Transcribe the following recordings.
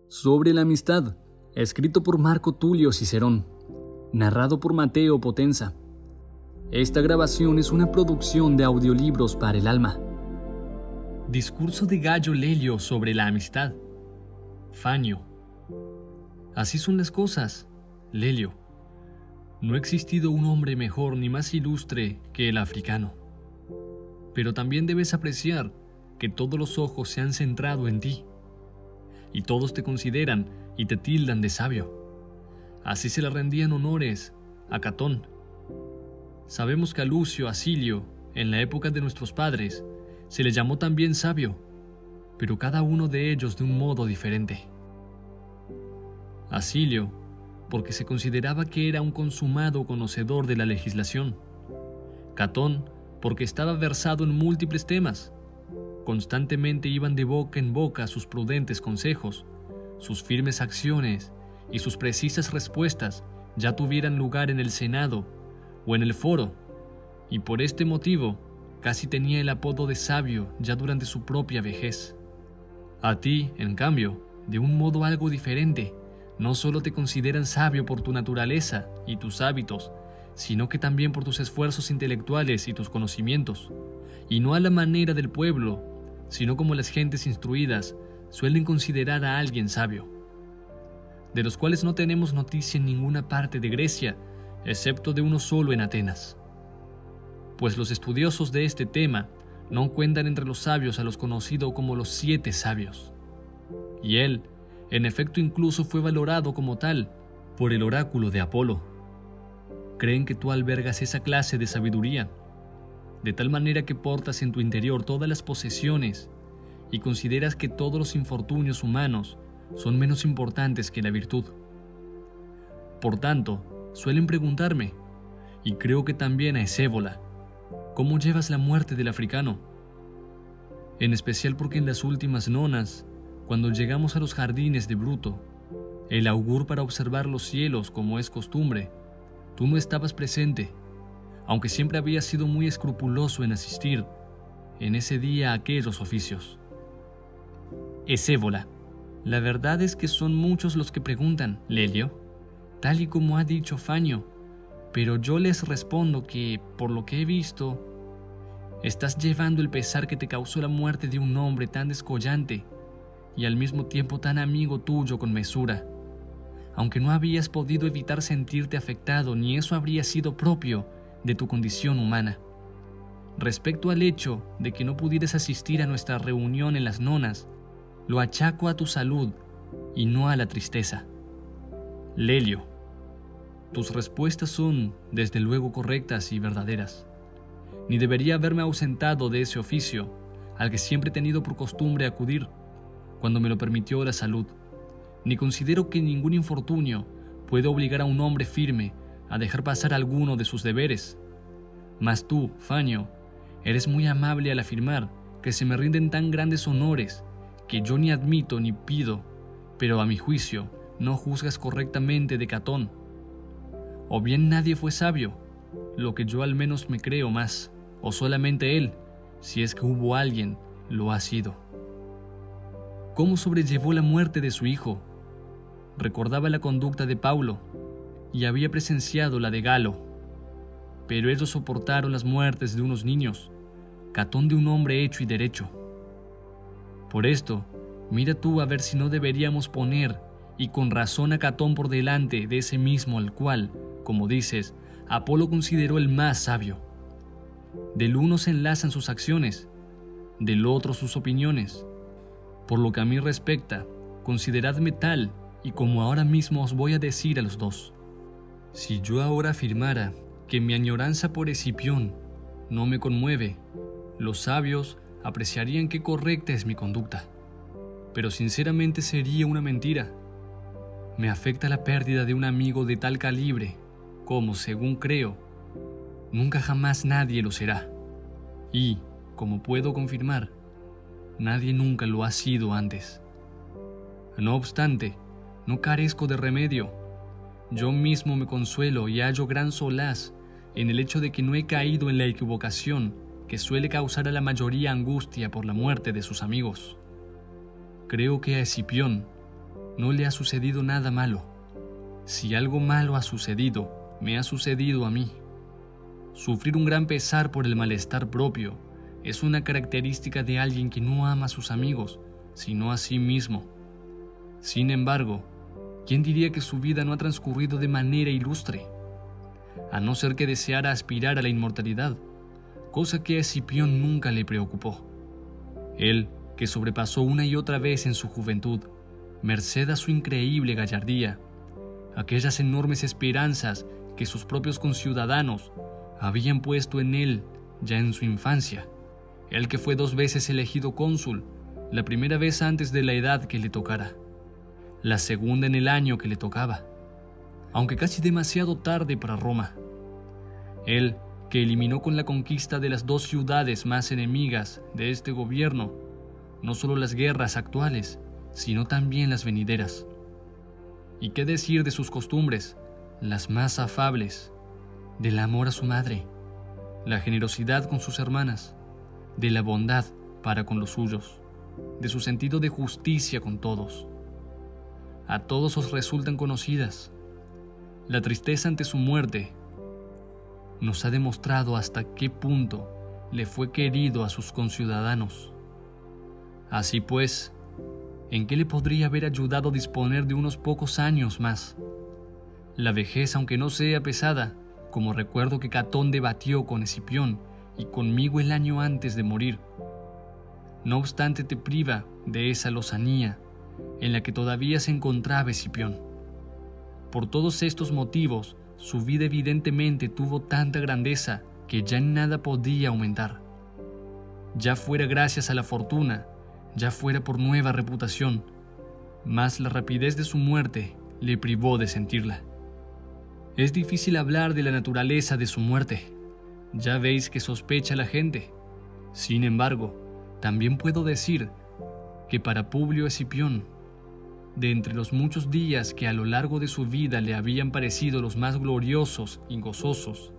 Sobre la amistad, escrito por Marco Tulio Cicerón, narrado por Mateo Potenza. Esta grabación es una producción de audiolibros para el alma. Discurso de Gayo Lelio sobre la amistad. Fanio. Así son las cosas, Lelio. No ha existido un hombre mejor ni más ilustre que el africano. Pero también debes apreciar que todos los ojos se han centrado en ti, y todos te consideran y te tildan de sabio. Así se le rendían honores a Catón. Sabemos que a Lucio Acilio, en la época de nuestros padres, se le llamó también sabio, pero cada uno de ellos de un modo diferente. Acilio, porque se consideraba que era un consumado conocedor de la legislación. Catón, porque estaba versado en múltiples temas. Constantemente iban de boca en boca sus prudentes consejos, sus firmes acciones y sus precisas respuestas ya tuvieran lugar en el Senado o en el Foro, y por este motivo casi tenía el apodo de sabio ya durante su propia vejez. A ti, en cambio, de un modo algo diferente, no solo te consideran sabio por tu naturaleza y tus hábitos, sino que también por tus esfuerzos intelectuales y tus conocimientos, y no a la manera del pueblo, sino como las gentes instruidas suelen considerar a alguien sabio, de los cuales no tenemos noticia en ninguna parte de Grecia, excepto de uno solo en Atenas. Pues los estudiosos de este tema no cuentan entre los sabios a los conocidos como los 7 sabios. Y él, en efecto, incluso fue valorado como tal por el oráculo de Apolo. Creen que tú albergas esa clase de sabiduría, de tal manera que portas en tu interior todas las posesiones y consideras que todos los infortunios humanos son menos importantes que la virtud. Por tanto, suelen preguntarme, y creo que también a Esébola, ¿cómo llevas la muerte del africano? En especial porque en las últimas nonas, cuando llegamos a los jardines de Bruto, el augur para observar los cielos como es costumbre, tú no estabas presente, aunque siempre habías sido muy escrupuloso en asistir en ese día a aquellos oficios. Esébola. La verdad es que son muchos los que preguntan, Lelio, tal y como ha dicho Fanio, pero yo les respondo que, por lo que he visto, estás llevando el pesar que te causó la muerte de un hombre tan descollante y al mismo tiempo tan amigo tuyo con mesura, aunque no habías podido evitar sentirte afectado, ni eso habría sido propio de tu condición humana. Respecto al hecho de que no pudieras asistir a nuestra reunión en las nonas, lo achaco a tu salud y no a la tristeza. Lelio, tus respuestas son, desde luego, correctas y verdaderas. Ni debería haberme ausentado de ese oficio, al que siempre he tenido por costumbre acudir, cuando me lo permitió la salud, ni considero que ningún infortunio puede obligar a un hombre firme a dejar pasar alguno de sus deberes. Mas tú, Fanio, eres muy amable al afirmar que se me rinden tan grandes honores que yo ni admito ni pido, pero a mi juicio no juzgas correctamente de Catón. O bien nadie fue sabio, lo que yo al menos me creo más, o solamente él, si es que hubo alguien, lo ha sido. ¿Cómo sobrellevó la muerte de su hijo? Recordaba la conducta de Paulo y había presenciado la de Galo, pero ellos soportaron las muertes de unos niños, Catón de un hombre hecho y derecho. Por esto, mira tú a ver si no deberíamos poner, y con razón, a Catón por delante de ese mismo al cual, como dices, Apolo consideró el más sabio. Del uno se enlazan sus acciones, del otro sus opiniones. Por lo que a mí respecta, consideradme tal y como ahora mismo os voy a decir a los dos. Si yo ahora afirmara que mi añoranza por Escipión no me conmueve, los sabios apreciarían qué correcta es mi conducta, pero sinceramente sería una mentira. Me afecta la pérdida de un amigo de tal calibre como, según creo, nunca jamás nadie lo será, y, como puedo confirmar, nadie nunca lo ha sido antes. No obstante, no carezco de remedio. Yo mismo me consuelo y hallo gran solaz en el hecho de que no he caído en la equivocación que suele causar a la mayoría angustia por la muerte de sus amigos. Creo que a Escipión no le ha sucedido nada malo. Si algo malo ha sucedido, me ha sucedido a mí. Sufrir un gran pesar por el malestar propio es una característica de alguien que no ama a sus amigos, sino a sí mismo. Sin embargo, ¿quién diría que su vida no ha transcurrido de manera ilustre? A no ser que deseara aspirar a la inmortalidad, cosa que a Escipión nunca le preocupó. Él, que sobrepasó una y otra vez en su juventud, merced a su increíble gallardía, aquellas enormes esperanzas que sus propios conciudadanos habían puesto en él ya en su infancia, él que fue 2 veces elegido cónsul, la primera vez antes de la edad que le tocara, la segunda en el año que le tocaba, aunque casi demasiado tarde para Roma. Él, que eliminó con la conquista de las 2 ciudades más enemigas de este gobierno, no solo las guerras actuales, sino también las venideras. ¿Y qué decir de sus costumbres, las más afables, del amor a su madre, la generosidad con sus hermanas, de la bondad para con los suyos, de su sentido de justicia con todos? A todos os resultan conocidas. La tristeza ante su muerte nos ha demostrado hasta qué punto le fue querido a sus conciudadanos. Así pues, ¿en qué le podría haber ayudado disponer de unos pocos años más? La vejez, aunque no sea pesada, como recuerdo que Catón debatió con Escipión y conmigo el año antes de morir, no obstante te priva de esa lozanía en la que todavía se encontraba Escipión. Por todos estos motivos, su vida evidentemente tuvo tanta grandeza que ya en nada podía aumentar. Ya fuera gracias a la fortuna, ya fuera por nueva reputación, mas la rapidez de su muerte le privó de sentirla. Es difícil hablar de la naturaleza de su muerte. Ya veis que sospecha la gente. Sin embargo, también puedo decir que para Publio Escipión, de entre los muchos días que a lo largo de su vida le habían parecido los más gloriosos y gozosos,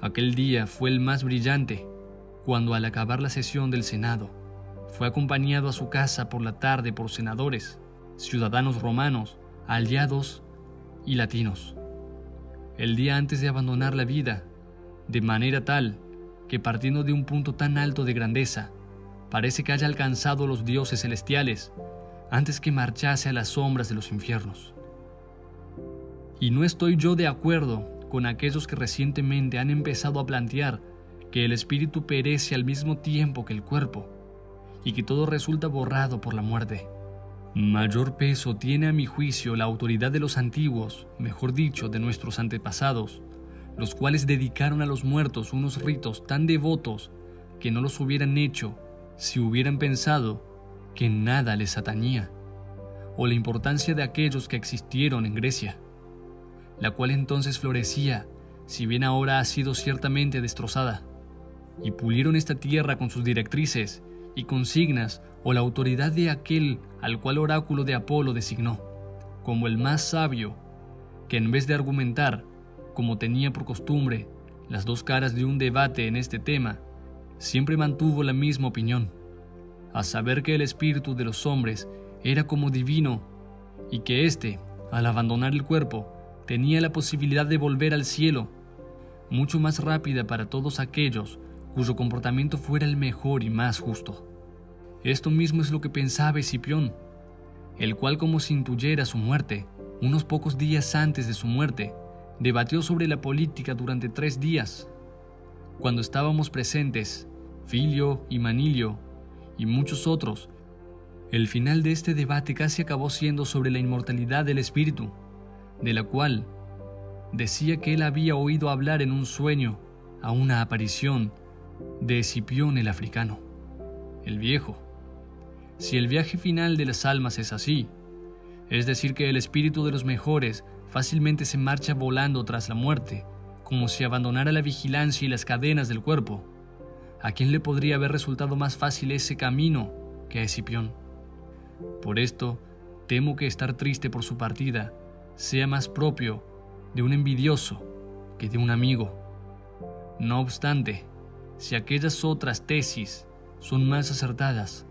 aquel día fue el más brillante, cuando al acabar la sesión del Senado, fue acompañado a su casa por la tarde por senadores, ciudadanos romanos, aliados y latinos. El día antes de abandonar la vida, de manera tal que partiendo de un punto tan alto de grandeza, parece que haya alcanzado los dioses celestiales antes que marchase a las sombras de los infiernos. Y no estoy yo de acuerdo con aquellos que recientemente han empezado a plantear que el espíritu perece al mismo tiempo que el cuerpo y que todo resulta borrado por la muerte. Mayor peso tiene a mi juicio la autoridad de los antiguos, mejor dicho, de nuestros antepasados, los cuales dedicaron a los muertos unos ritos tan devotos que no los hubieran hecho si hubieran pensado que nada les atañía, o la importancia de aquellos que existieron en Grecia, la cual entonces florecía, si bien ahora ha sido ciertamente destrozada, y pulieron esta tierra con sus directrices y consignas o la autoridad de aquel al cual oráculo de Apolo designó, como el más sabio, que en vez de argumentar, como tenía por costumbre, las 2 caras de un debate en este tema, siempre mantuvo la misma opinión, a saber que el espíritu de los hombres era como divino y que éste, al abandonar el cuerpo, tenía la posibilidad de volver al cielo, mucho más rápida para todos aquellos cuyo comportamiento fuera el mejor y más justo. Esto mismo es lo que pensaba Escipión, el cual, como si intuyera su muerte, unos pocos días antes de su muerte, debatió sobre la política durante 3 días. Cuando estábamos presentes, Filio y Manilio y muchos otros, el final de este debate casi acabó siendo sobre la inmortalidad del espíritu, de la cual decía que él había oído hablar en un sueño a una aparición de Escipión el africano, el viejo. Si el viaje final de las almas es así, es decir que el espíritu de los mejores fácilmente se marcha volando tras la muerte, como si abandonara la vigilancia y las cadenas del cuerpo, ¿a quién le podría haber resultado más fácil ese camino que a Escipión? Por esto, temo que estar triste por su partida sea más propio de un envidioso que de un amigo. No obstante, si aquellas otras tesis son más acertadas,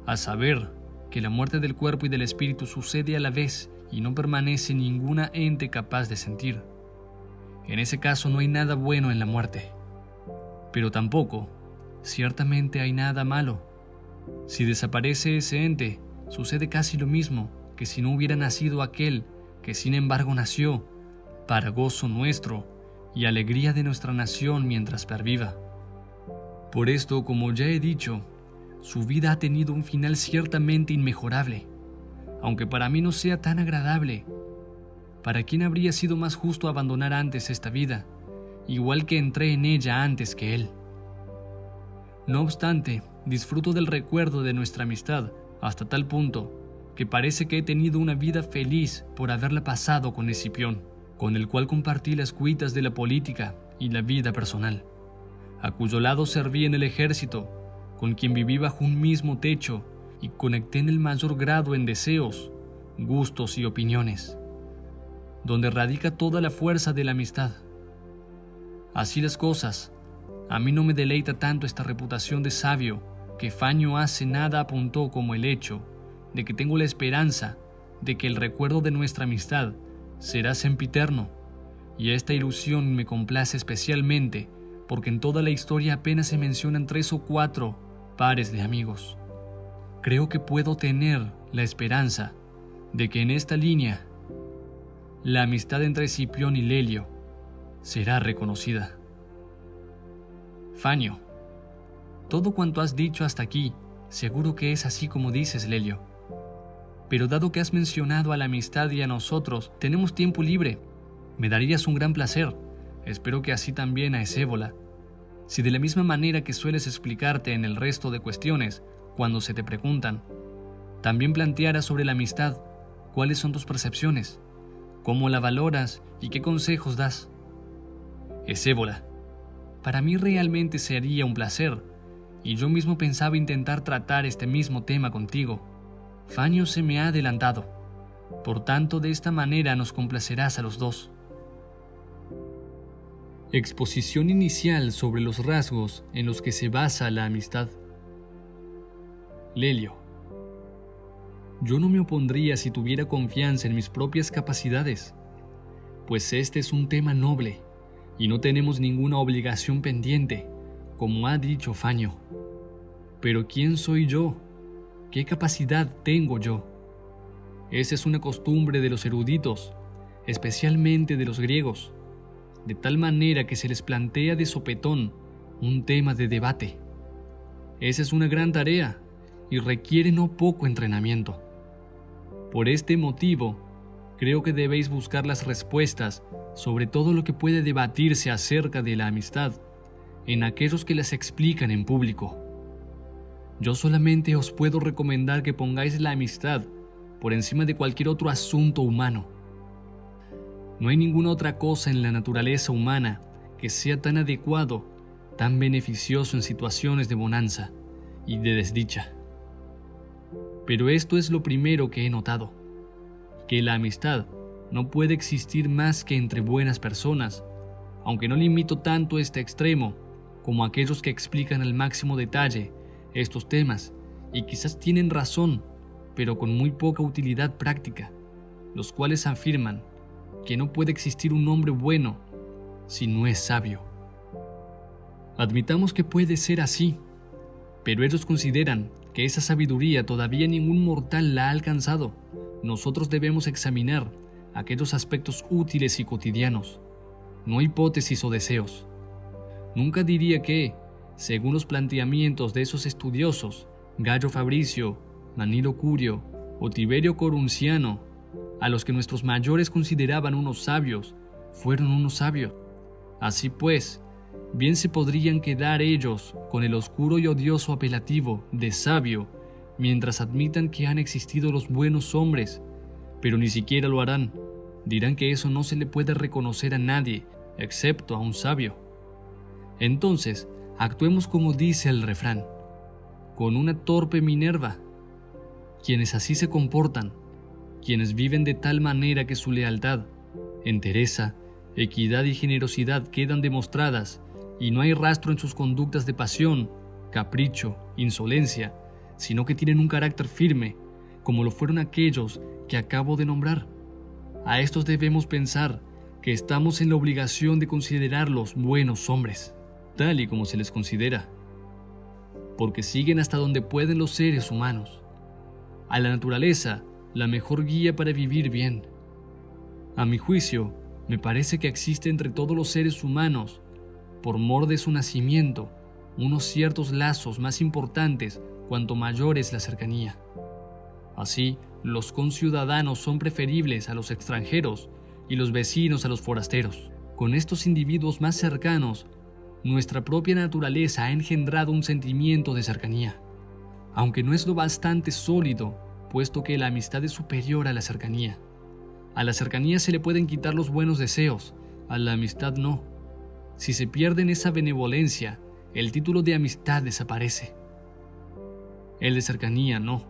a saber, que la muerte del cuerpo y del espíritu sucede a la vez y no permanece ninguna ente capaz de sentir. En ese caso no hay nada bueno en la muerte. Pero tampoco, ciertamente, hay nada malo. Si desaparece ese ente, sucede casi lo mismo que si no hubiera nacido aquel que sin embargo nació, para gozo nuestro y alegría de nuestra nación mientras perviva. Por esto, como ya he dicho, su vida ha tenido un final ciertamente inmejorable, aunque para mí no sea tan agradable. ¿Para quién habría sido más justo abandonar antes esta vida, igual que entré en ella antes que él? No obstante, disfruto del recuerdo de nuestra amistad hasta tal punto que parece que he tenido una vida feliz por haberla pasado con Escipión, con el cual compartí las cuitas de la política y la vida personal, a cuyo lado serví en el ejército, con quien viví bajo un mismo techo y conecté en el mayor grado en deseos, gustos y opiniones, donde radica toda la fuerza de la amistad. Así las cosas, a mí no me deleita tanto esta reputación de sabio que Fanio hace nada apuntó como el hecho de que tengo la esperanza de que el recuerdo de nuestra amistad será sempiterno, y esta ilusión me complace especialmente porque en toda la historia apenas se mencionan 3 o 4 pares de amigos. Creo que puedo tener la esperanza de que en esta línea la amistad entre Escipión y Lelio será reconocida. Fanio, todo cuanto has dicho hasta aquí, seguro que es así como dices, Lelio. Pero dado que has mencionado a la amistad y a nosotros, tenemos tiempo libre. Me darías un gran placer. Espero que así también a Escévola. Si de la misma manera que sueles explicarte en el resto de cuestiones, cuando se te preguntan, también plantearas sobre la amistad, cuáles son tus percepciones, cómo la valoras y qué consejos das. Escévola, para mí realmente sería un placer, y yo mismo pensaba intentar tratar este mismo tema contigo. Fanio se me ha adelantado, por tanto de esta manera nos complacerás a los dos. Exposición inicial sobre los rasgos en los que se basa la amistad. Lelio, yo no me opondría si tuviera confianza en mis propias capacidades, pues este es un tema noble y no tenemos ninguna obligación pendiente, como ha dicho Fanio. Pero ¿quién soy yo? ¿Qué capacidad tengo yo? Esa es una costumbre de los eruditos, especialmente de los griegos, de tal manera que se les plantea de sopetón un tema de debate. Esa es una gran tarea y requiere no poco entrenamiento. Por este motivo, creo que debéis buscar las respuestas sobre todo lo que puede debatirse acerca de la amistad en aquellos que las explican en público. Yo solamente os puedo recomendar que pongáis la amistad por encima de cualquier otro asunto humano. No hay ninguna otra cosa en la naturaleza humana que sea tan adecuado, tan beneficioso en situaciones de bonanza y de desdicha. Pero esto es lo primero que he notado, que la amistad no puede existir más que entre buenas personas, aunque no limito tanto este extremo como aquellos que explican al máximo detalle estos temas y quizás tienen razón, pero con muy poca utilidad práctica, los cuales afirman que no puede existir un hombre bueno si no es sabio. Admitamos que puede ser así, pero ellos consideran que esa sabiduría todavía ningún mortal la ha alcanzado. Nosotros debemos examinar aquellos aspectos útiles y cotidianos, no hipótesis o deseos. Nunca diría que, según los planteamientos de esos estudiosos, Gayo Fabricio, Manilo Curio o Tiberio Corunciano, a los que nuestros mayores consideraban unos sabios, fueron unos sabios. Así pues, bien se podrían quedar ellos con el oscuro y odioso apelativo de sabio, mientras admitan que han existido los buenos hombres, pero ni siquiera lo harán. Dirán que eso no se le puede reconocer a nadie, excepto a un sabio. Entonces, actuemos como dice el refrán, con una torpe Minerva. Quienes así se comportan, quienes viven de tal manera que su lealtad, entereza, equidad y generosidad quedan demostradas y no hay rastro en sus conductas de pasión, capricho, insolencia, sino que tienen un carácter firme, como lo fueron aquellos que acabo de nombrar. A estos debemos pensar que estamos en la obligación de considerarlos buenos hombres, tal y como se les considera, porque siguen hasta donde pueden los seres humanos. A la naturaleza, la mejor guía para vivir bien. A mi juicio, me parece que existe entre todos los seres humanos, por mor de su nacimiento, unos ciertos lazos más importantes cuanto mayor es la cercanía. Así, los conciudadanos son preferibles a los extranjeros y los vecinos a los forasteros. Con estos individuos más cercanos, nuestra propia naturaleza ha engendrado un sentimiento de cercanía, aunque no es lo bastante sólido, puesto que la amistad es superior a la cercanía. A la cercanía se le pueden quitar los buenos deseos, a la amistad no. Si se pierde en esa benevolencia, el título de amistad desaparece. El de cercanía no.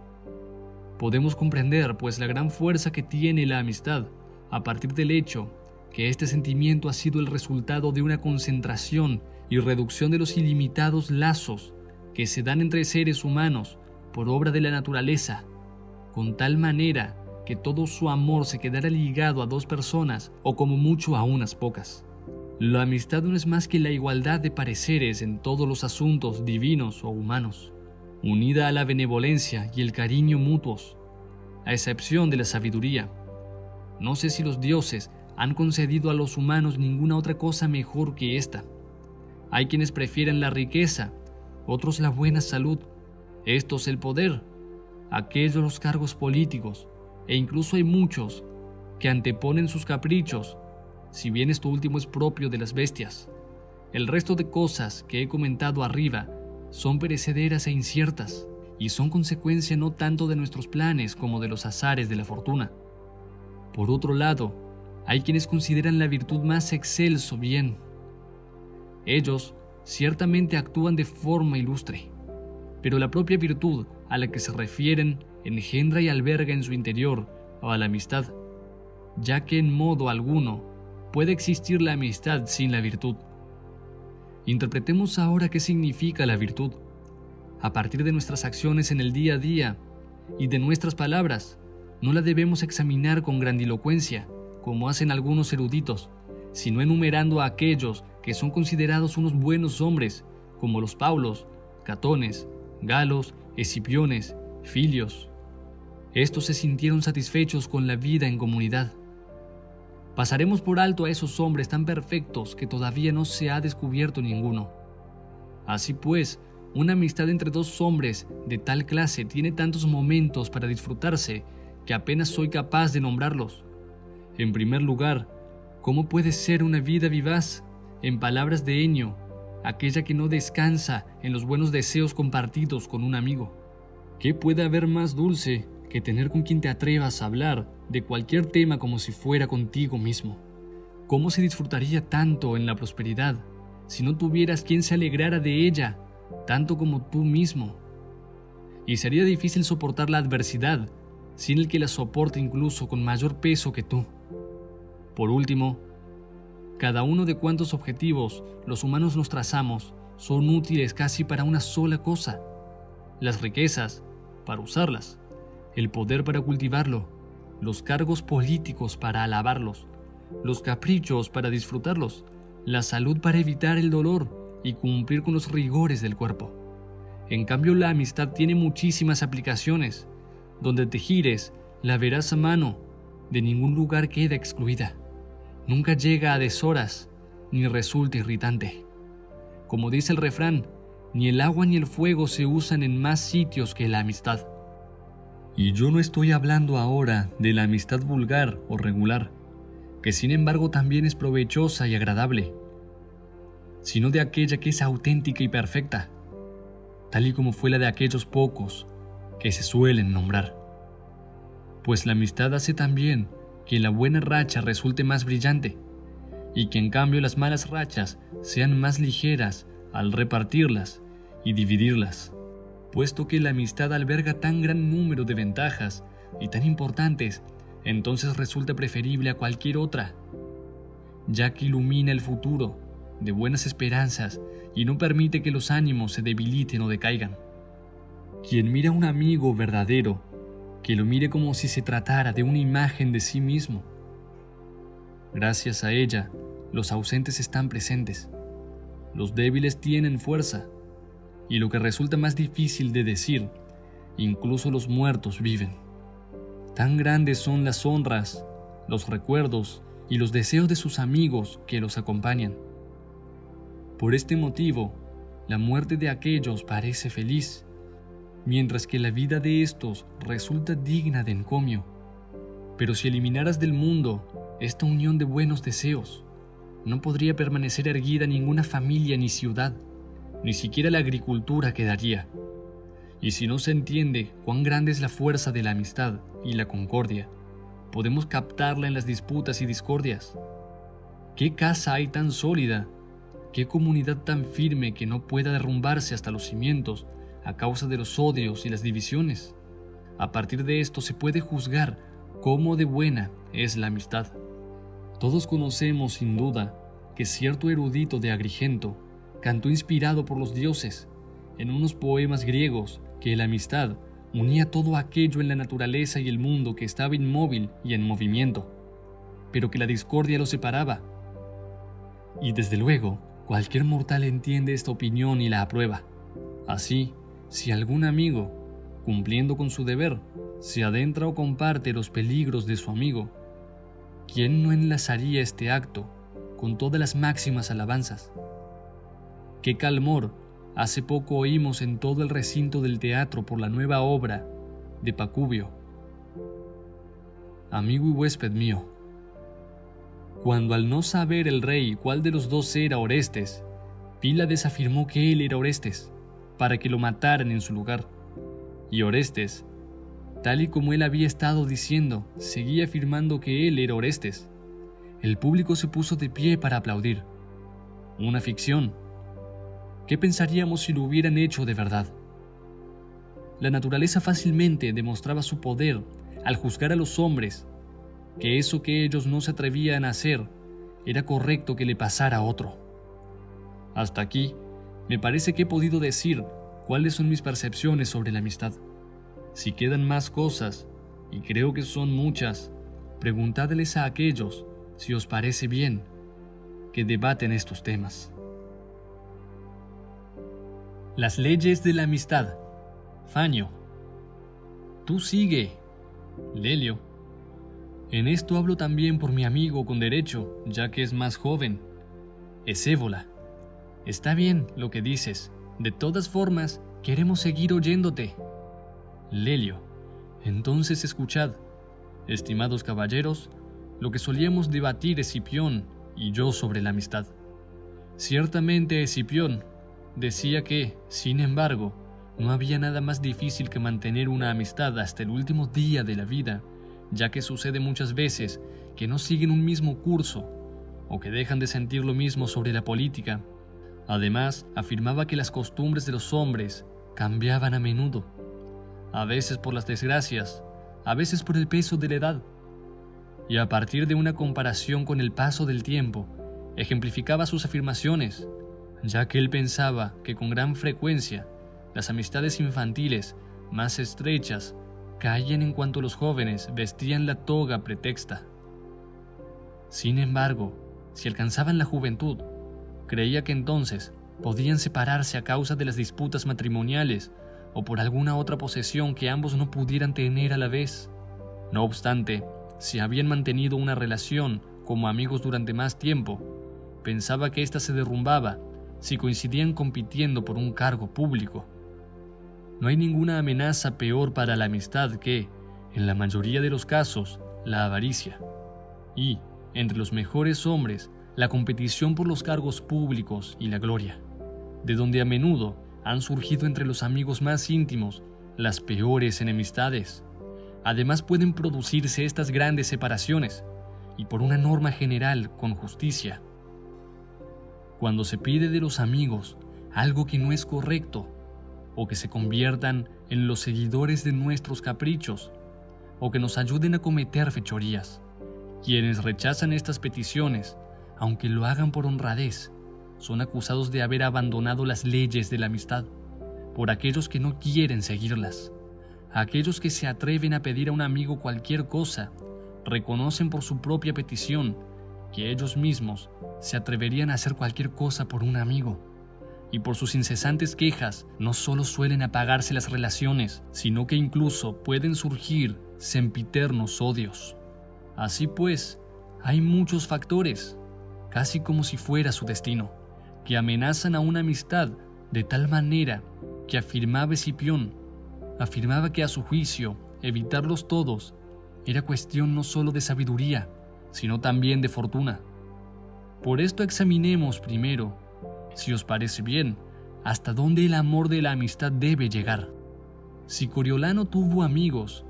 Podemos comprender, pues, la gran fuerza que tiene la amistad, a partir del hecho que este sentimiento ha sido el resultado de una concentración y reducción de los ilimitados lazos que se dan entre seres humanos por obra de la naturaleza, con tal manera que todo su amor se quedara ligado a dos personas o como mucho a unas pocas. La amistad no es más que la igualdad de pareceres en todos los asuntos divinos o humanos, unida a la benevolencia y el cariño mutuos, a excepción de la sabiduría. No sé si los dioses han concedido a los humanos ninguna otra cosa mejor que esta. Hay quienes prefieren la riqueza, otros la buena salud, estos el poder, aquellos los cargos políticos, e incluso hay muchos que anteponen sus caprichos, si bien esto último es propio de las bestias. El resto de cosas que he comentado arriba son perecederas e inciertas, y son consecuencia no tanto de nuestros planes como de los azares de la fortuna. Por otro lado, hay quienes consideran la virtud más excelso bien. Ellos ciertamente actúan de forma ilustre, pero la propia virtud a la que se refieren engendra y alberga en su interior a la amistad, ya que en modo alguno puede existir la amistad sin la virtud. Interpretemos ahora qué significa la virtud. A partir de nuestras acciones en el día a día y de nuestras palabras, no la debemos examinar con grandilocuencia, como hacen algunos eruditos, sino enumerando a aquellos que son considerados unos buenos hombres, como los Paulos, Catones, Galos, Escipiones, Filios. Estos se sintieron satisfechos con la vida en comunidad. Pasaremos por alto a esos hombres tan perfectos que todavía no se ha descubierto ninguno. Así pues, una amistad entre dos hombres de tal clase tiene tantos momentos para disfrutarse que apenas soy capaz de nombrarlos. En primer lugar, ¿cómo puede ser una vida vivaz? En palabras de Ennio, aquella que no descansa en los buenos deseos compartidos con un amigo. ¿Qué puede haber más dulce que tener con quien te atrevas a hablar de cualquier tema como si fuera contigo mismo? ¿Cómo se disfrutaría tanto en la prosperidad si no tuvieras quien se alegrara de ella, tanto como tú mismo? Y sería difícil soportar la adversidad sin el que la soporte incluso con mayor peso que tú. Por último, cada uno de cuantos objetivos los humanos nos trazamos son útiles casi para una sola cosa: las riquezas para usarlas, el poder para cultivarlo, los cargos políticos para alabarlos, los caprichos para disfrutarlos, la salud para evitar el dolor y cumplir con los rigores del cuerpo. En cambio, la amistad tiene muchísimas aplicaciones. Donde te gires, la verás a mano, de ningún lugar queda excluida. Nunca llega a deshoras, ni resulta irritante. Como dice el refrán, ni el agua ni el fuego se usan en más sitios que la amistad. Y yo no estoy hablando ahora de la amistad vulgar o regular, que sin embargo también es provechosa y agradable, sino de aquella que es auténtica y perfecta, tal y como fue la de aquellos pocos que se suelen nombrar. Pues la amistad hace también que la buena racha resulte más brillante, y que en cambio las malas rachas sean más ligeras al repartirlas y dividirlas, puesto que la amistad alberga tan gran número de ventajas y tan importantes, entonces resulta preferible a cualquier otra, ya que ilumina el futuro de buenas esperanzas y no permite que los ánimos se debiliten o decaigan. Quien mira a un amigo verdadero que lo mire como si se tratara de una imagen de sí mismo. Gracias a ella, los ausentes están presentes, los débiles tienen fuerza, y lo que resulta más difícil de decir, incluso los muertos viven. Tan grandes son las honras, los recuerdos y los deseos de sus amigos que los acompañan. Por este motivo, la muerte de aquellos parece feliz, mientras que la vida de estos resulta digna de encomio. Pero si eliminaras del mundo esta unión de buenos deseos, no podría permanecer erguida ninguna familia ni ciudad, ni siquiera la agricultura quedaría. Y si no se entiende cuán grande es la fuerza de la amistad y la concordia, podemos captarla en las disputas y discordias. ¿Qué casa hay tan sólida? ¿Qué comunidad tan firme que no pueda derrumbarse hasta los cimientos a causa de los odios y las divisiones? A partir de esto se puede juzgar cómo de buena es la amistad. Todos conocemos sin duda que cierto erudito de Agrigento cantó inspirado por los dioses en unos poemas griegos que la amistad unía todo aquello en la naturaleza y el mundo que estaba inmóvil y en movimiento, pero que la discordia los separaba. Y desde luego, cualquier mortal entiende esta opinión y la aprueba. Así, si algún amigo, cumpliendo con su deber, se adentra o comparte los peligros de su amigo, ¿quién no enlazaría este acto con todas las máximas alabanzas? ¡Qué calmor! Hace poco oímos en todo el recinto del teatro por la nueva obra de Pacubio. Amigo y huésped mío, cuando al no saber el rey cuál de los dos era Orestes, Pílades afirmó que él era Orestes, para que lo mataran en su lugar. Y Orestes, tal y como él había estado diciendo, seguía afirmando que él era Orestes. El público se puso de pie para aplaudir. Una ficción. ¿Qué pensaríamos si lo hubieran hecho de verdad? La naturaleza fácilmente demostraba su poder al juzgar a los hombres que eso que ellos no se atrevían a hacer era correcto que le pasara a otro. Hasta aquí, me parece que he podido decir cuáles son mis percepciones sobre la amistad. Si quedan más cosas, y creo que son muchas, preguntadles a aquellos, si os parece bien, que debaten estos temas. Las leyes de la amistad. Fanio. Tú sigue. Lelio. En esto hablo también por mi amigo con derecho, ya que es más joven. Esébola. Está bien lo que dices. De todas formas, queremos seguir oyéndote. Lelio. Entonces escuchad, estimados caballeros, lo que solíamos debatir Escipión y yo sobre la amistad. Ciertamente Escipión decía que, sin embargo, no había nada más difícil que mantener una amistad hasta el último día de la vida, ya que sucede muchas veces que no siguen un mismo curso o que dejan de sentir lo mismo sobre la política. Además, afirmaba que las costumbres de los hombres cambiaban a menudo, a veces por las desgracias, a veces por el peso de la edad. Y a partir de una comparación con el paso del tiempo, ejemplificaba sus afirmaciones, ya que él pensaba que con gran frecuencia las amistades infantiles más estrechas caían en cuanto los jóvenes vestían la toga pretexta. Sin embargo, si alcanzaban la juventud, creía que entonces podían separarse a causa de las disputas matrimoniales o por alguna otra posesión que ambos no pudieran tener a la vez. No obstante, si habían mantenido una relación como amigos durante más tiempo, pensaba que ésta se derrumbaba si coincidían compitiendo por un cargo público. No hay ninguna amenaza peor para la amistad que, en la mayoría de los casos, la avaricia. Y, entre los mejores hombres, la competición por los cargos públicos y la gloria, de donde a menudo han surgido entre los amigos más íntimos las peores enemistades. Además pueden producirse estas grandes separaciones, y por una norma general con justicia. Cuando se pide de los amigos algo que no es correcto, o que se conviertan en los seguidores de nuestros caprichos, o que nos ayuden a cometer fechorías, quienes rechazan estas peticiones, aunque lo hagan por honradez, son acusados de haber abandonado las leyes de la amistad, por aquellos que no quieren seguirlas. Aquellos que se atreven a pedir a un amigo cualquier cosa, reconocen por su propia petición que ellos mismos se atreverían a hacer cualquier cosa por un amigo. Y por sus incesantes quejas, no solo suelen apagarse las relaciones, sino que incluso pueden surgir sempiternos odios. Así pues, hay muchos factores, casi como si fuera su destino, que amenazan a una amistad de tal manera que afirmaba Escipión, afirmaba que a su juicio evitarlos todos era cuestión no solo de sabiduría, sino también de fortuna. Por esto examinemos primero, si os parece bien, hasta dónde el amor de la amistad debe llegar. Si Coriolano tuvo amigos,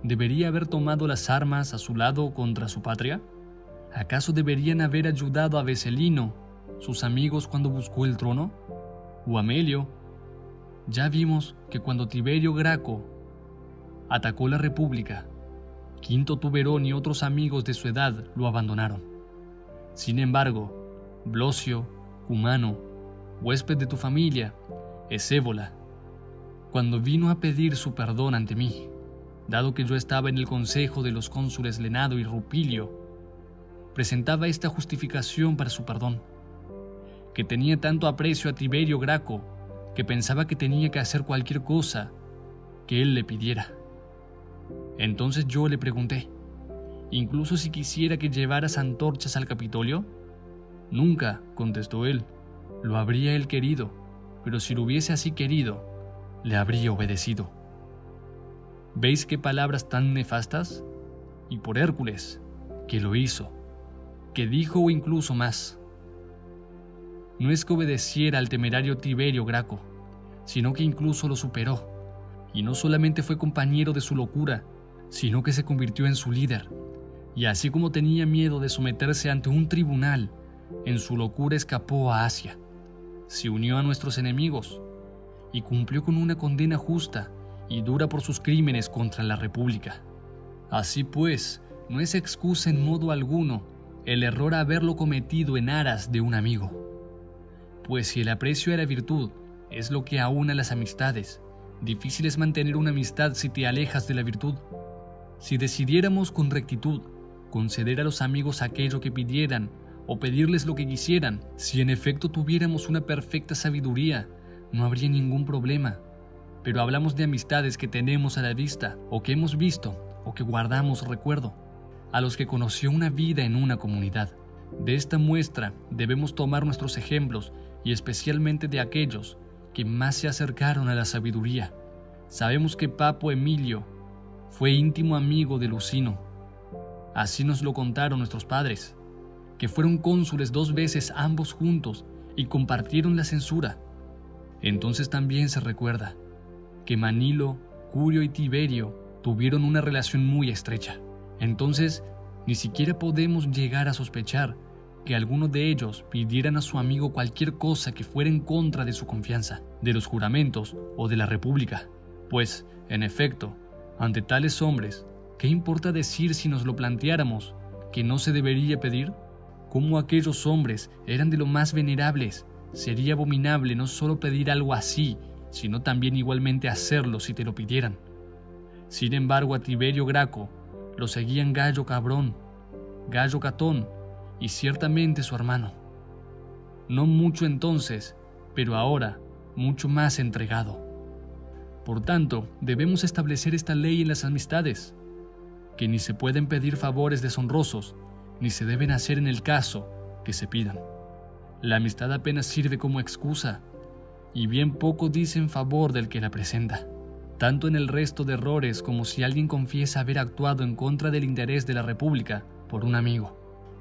¿debería haber tomado las armas a su lado contra su patria? ¿Acaso deberían haber ayudado a Vecelino, sus amigos, cuando buscó el trono? ¿O Amelio? Ya vimos que cuando Tiberio Graco atacó la República, Quinto Tuberón y otros amigos de su edad lo abandonaron. Sin embargo, Blosio, Cumano, huésped de tu familia, Esébola, cuando vino a pedir su perdón ante mí, dado que yo estaba en el consejo de los cónsules Lenado y Rupilio, presentaba esta justificación para su perdón, que tenía tanto aprecio a Tiberio Graco que pensaba que tenía que hacer cualquier cosa que él le pidiera. Entonces yo le pregunté, ¿incluso si quisiera que llevaras antorchas al Capitolio? Nunca, contestó él, lo habría él querido, pero si lo hubiese así querido, le habría obedecido. ¿Veis qué palabras tan nefastas? Y por Hércules, que lo hizo, que dijo o incluso más. No es que obedeciera al temerario Tiberio Graco, sino que incluso lo superó, y no solamente fue compañero de su locura, sino que se convirtió en su líder, y así como tenía miedo de someterse ante un tribunal, en su locura escapó a Asia, se unió a nuestros enemigos, y cumplió con una condena justa y dura por sus crímenes contra la República. Así pues, no es excusa en modo alguno el error haberlo cometido en aras de un amigo. Pues si el aprecio a la virtud es lo que aúna las amistades, difícil es mantener una amistad si te alejas de la virtud. Si decidiéramos con rectitud conceder a los amigos aquello que pidieran o pedirles lo que quisieran, si en efecto tuviéramos una perfecta sabiduría, no habría ningún problema. Pero hablamos de amistades que tenemos a la vista, o que hemos visto, o que guardamos recuerdo, a los que conoció una vida en una comunidad. De esta muestra debemos tomar nuestros ejemplos, y especialmente de aquellos que más se acercaron a la sabiduría. Sabemos que Papo Emilio fue íntimo amigo de Lucino. Así nos lo contaron nuestros padres, que fueron cónsules 2 veces ambos juntos y compartieron la censura. Entonces también se recuerda que Manilo, Curio y Tiberio tuvieron una relación muy estrecha. Entonces, ni siquiera podemos llegar a sospechar que alguno de ellos pidieran a su amigo cualquier cosa que fuera en contra de su confianza, de los juramentos o de la República. Pues, en efecto, ante tales hombres, ¿qué importa decir si nos lo planteáramos que no se debería pedir? ¿Cómo aquellos hombres eran de lo más venerables? Sería abominable no solo pedir algo así, sino también igualmente hacerlo si te lo pidieran. Sin embargo, a Tiberio Graco lo seguían Gallo Cabrón, Gallo Catón y ciertamente su hermano. No mucho entonces, pero ahora mucho más entregado. Por tanto, debemos establecer esta ley en las amistades, que ni se pueden pedir favores deshonrosos, ni se deben hacer en el caso que se pidan. La amistad apenas sirve como excusa, y bien poco dice en favor del que la presenta, tanto en el resto de errores como si alguien confiesa haber actuado en contra del interés de la República por un amigo.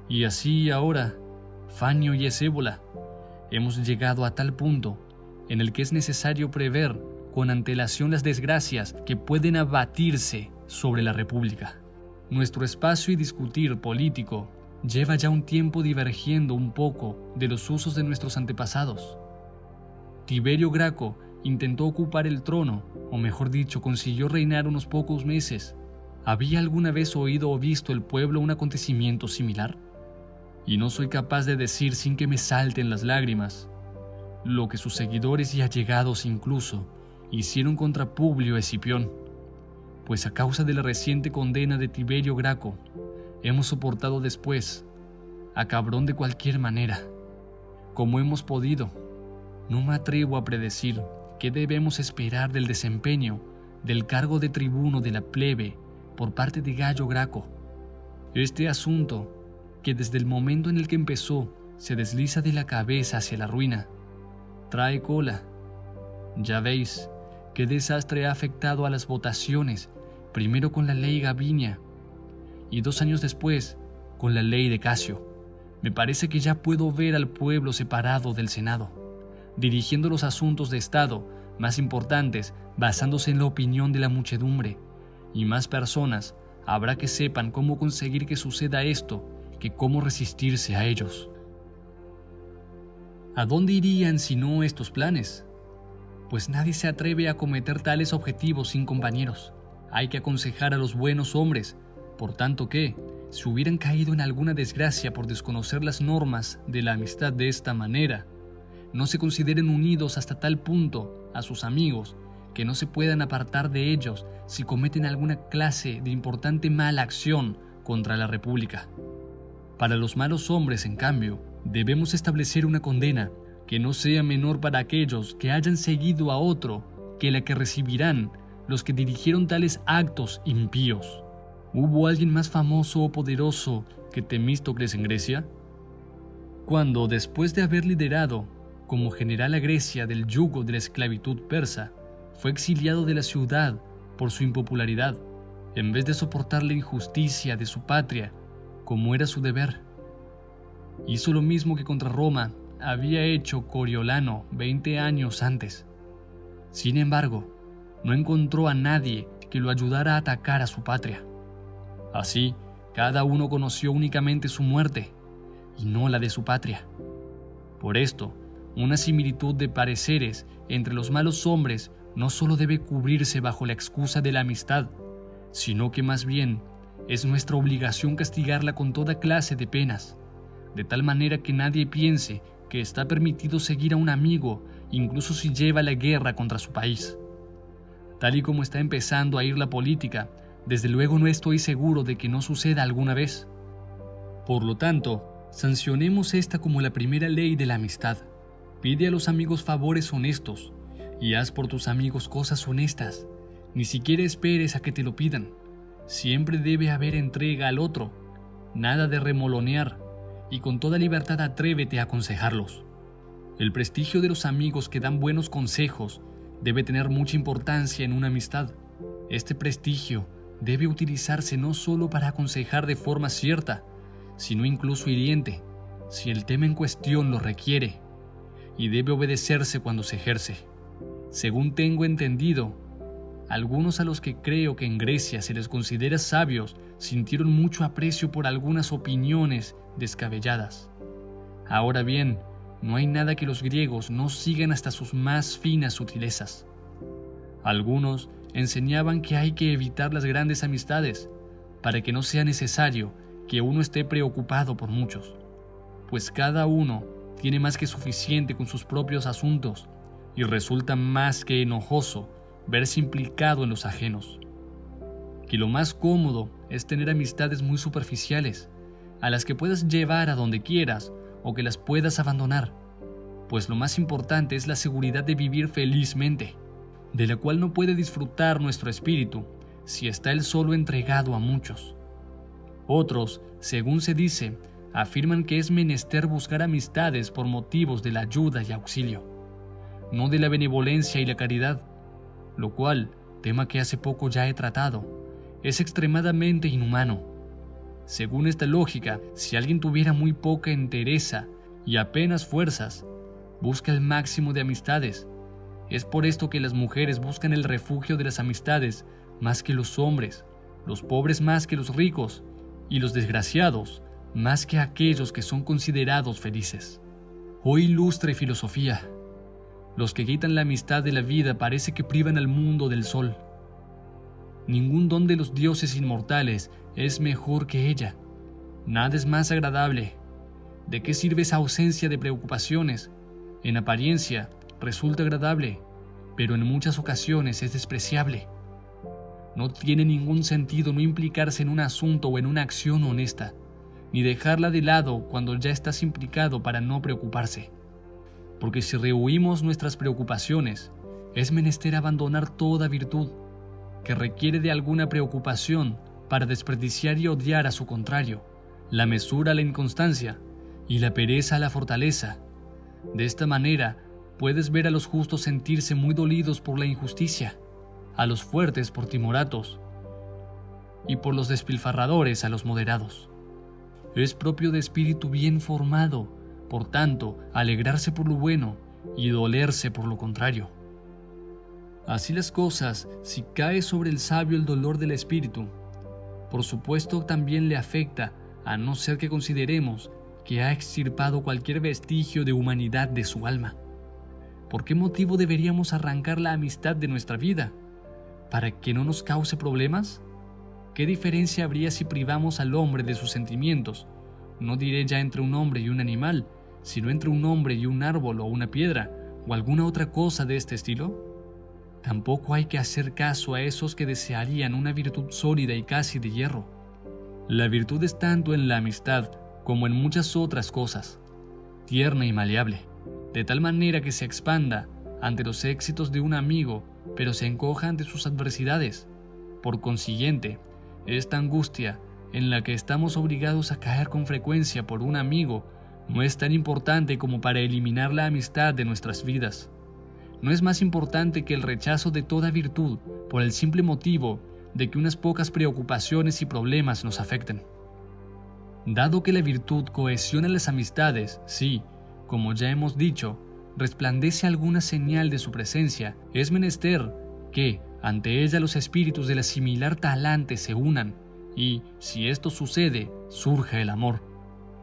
Y así ahora, Fanio y Esébola, hemos llegado a tal punto en el que es necesario prever con antelación las desgracias que pueden abatirse sobre la República. Nuestro espacio y discutir político lleva ya un tiempo divergiendo un poco de los usos de nuestros antepasados. Tiberio Graco intentó ocupar el trono, o mejor dicho, consiguió reinar unos pocos meses. ¿Había alguna vez oído o visto el pueblo un acontecimiento similar? Y no soy capaz de decir sin que me salten las lágrimas lo que sus seguidores y allegados incluso hicieron contra Publio Escipión, pues a causa de la reciente condena de Tiberio Graco, hemos soportado después a Cabrón de cualquier manera, como hemos podido. No me atrevo a predecir qué debemos esperar del desempeño del cargo de tribuno de la plebe por parte de Gayo Graco. Este asunto, que desde el momento en el que empezó se desliza de la cabeza hacia la ruina, trae cola. Ya veis qué desastre ha afectado a las votaciones, primero con la ley Gabinia y 2 años después con la ley de Casio. Me parece que ya puedo ver al pueblo separado del Senado, dirigiendo los asuntos de Estado más importantes basándose en la opinión de la muchedumbre, y más personas habrá que sepan cómo conseguir que suceda esto que cómo resistirse a ellos. ¿A dónde irían si no estos planes? Pues nadie se atreve a acometer tales objetivos sin compañeros. Hay que aconsejar a los buenos hombres, por tanto que, si hubieran caído en alguna desgracia por desconocer las normas de la amistad de esta manera, no se consideren unidos hasta tal punto a sus amigos que no se puedan apartar de ellos si cometen alguna clase de importante mala acción contra la República. Para los malos hombres, en cambio, debemos establecer una condena que no sea menor para aquellos que hayan seguido a otro que la que recibirán los que dirigieron tales actos impíos. ¿Hubo alguien más famoso o poderoso que Temístocles en Grecia? Cuando, después de haber liderado como general a Grecia del yugo de la esclavitud persa, fue exiliado de la ciudad por su impopularidad, en vez de soportar la injusticia de su patria, como era su deber. Hizo lo mismo que contra Roma había hecho Coriolano 20 años antes. Sin embargo, no encontró a nadie que lo ayudara a atacar a su patria. Así, cada uno conoció únicamente su muerte, y no la de su patria. Por esto, una similitud de pareceres entre los malos hombres no solo debe cubrirse bajo la excusa de la amistad, sino que más bien es nuestra obligación castigarla con toda clase de penas, de tal manera que nadie piense que está permitido seguir a un amigo incluso si lleva la guerra contra su país. Tal y como está empezando a ir la política, desde luego no estoy seguro de que no suceda alguna vez. Por lo tanto, sancionemos esta como la primera ley de la amistad. Pide a los amigos favores honestos, y haz por tus amigos cosas honestas. Ni siquiera esperes a que te lo pidan. Siempre debe haber entrega al otro, nada de remolonear, y con toda libertad atrévete a aconsejarlos. El prestigio de los amigos que dan buenos consejos debe tener mucha importancia en una amistad. Este prestigio debe utilizarse no solo para aconsejar de forma cierta, sino incluso hiriente, si el tema en cuestión lo requiere, y debe obedecerse cuando se ejerce. Según tengo entendido, algunos a los que creo que en Grecia se les considera sabios sintieron mucho aprecio por algunas opiniones descabelladas. Ahora bien, no hay nada que los griegos no sigan hasta sus más finas sutilezas. Algunos enseñaban que hay que evitar las grandes amistades para que no sea necesario que uno esté preocupado por muchos, pues cada uno tiene más que suficiente con sus propios asuntos y resulta más que enojoso verse implicado en los ajenos. Que lo más cómodo es tener amistades muy superficiales, a las que puedas llevar a donde quieras o que las puedas abandonar, pues lo más importante es la seguridad de vivir felizmente, de la cual no puede disfrutar nuestro espíritu si está él solo entregado a muchos. Otros, según se dice, afirman que es menester buscar amistades por motivos de la ayuda y auxilio, no de la benevolencia y la caridad, lo cual, tema que hace poco ya he tratado, es extremadamente inhumano. Según esta lógica, si alguien tuviera muy poca entereza y apenas fuerzas, busca el máximo de amistades. Es por esto que las mujeres buscan el refugio de las amistades más que los hombres, los pobres más que los ricos, y los desgraciados más que aquellos que son considerados felices. Oh ilustre filosofía, los que quitan la amistad de la vida parece que privan al mundo del sol. Ningún don de los dioses inmortales es mejor que ella. Nada es más agradable. ¿De qué sirve esa ausencia de preocupaciones? En apariencia resulta agradable, pero en muchas ocasiones es despreciable. No tiene ningún sentido no implicarse en un asunto o en una acción honesta, ni dejarla de lado cuando ya estás implicado para no preocuparse. Porque si rehuimos nuestras preocupaciones, es menester abandonar toda virtud, que requiere de alguna preocupación para desperdiciar y odiar a su contrario, la mesura a la inconstancia y la pereza a la fortaleza. De esta manera, puedes ver a los justos sentirse muy dolidos por la injusticia, a los fuertes por timoratos, y por los despilfarradores a los moderados. Es propio de espíritu bien formado, por tanto, alegrarse por lo bueno y dolerse por lo contrario. Así las cosas, si cae sobre el sabio el dolor del espíritu, por supuesto también le afecta, a no ser que consideremos que ha extirpado cualquier vestigio de humanidad de su alma. ¿Por qué motivo deberíamos arrancar la amistad de nuestra vida? ¿Para que no nos cause problemas? ¿Qué diferencia habría si privamos al hombre de sus sentimientos? No diré ya entre un hombre y un animal, sino entre un hombre y un árbol o una piedra, o alguna otra cosa de este estilo. Tampoco hay que hacer caso a esos que desearían una virtud sólida y casi de hierro. La virtud es tanto en la amistad como en muchas otras cosas, tierna y maleable, de tal manera que se expanda ante los éxitos de un amigo, pero se encoja ante sus adversidades. Por consiguiente, esta angustia en la que estamos obligados a caer con frecuencia por un amigo no es tan importante como para eliminar la amistad de nuestras vidas. No es más importante que el rechazo de toda virtud por el simple motivo de que unas pocas preocupaciones y problemas nos afecten. Dado que la virtud cohesiona las amistades, sí, como ya hemos dicho, resplandece alguna señal de su presencia, es menester que, ante ella, los espíritus de la similar talante se unan y, si esto sucede, surja el amor.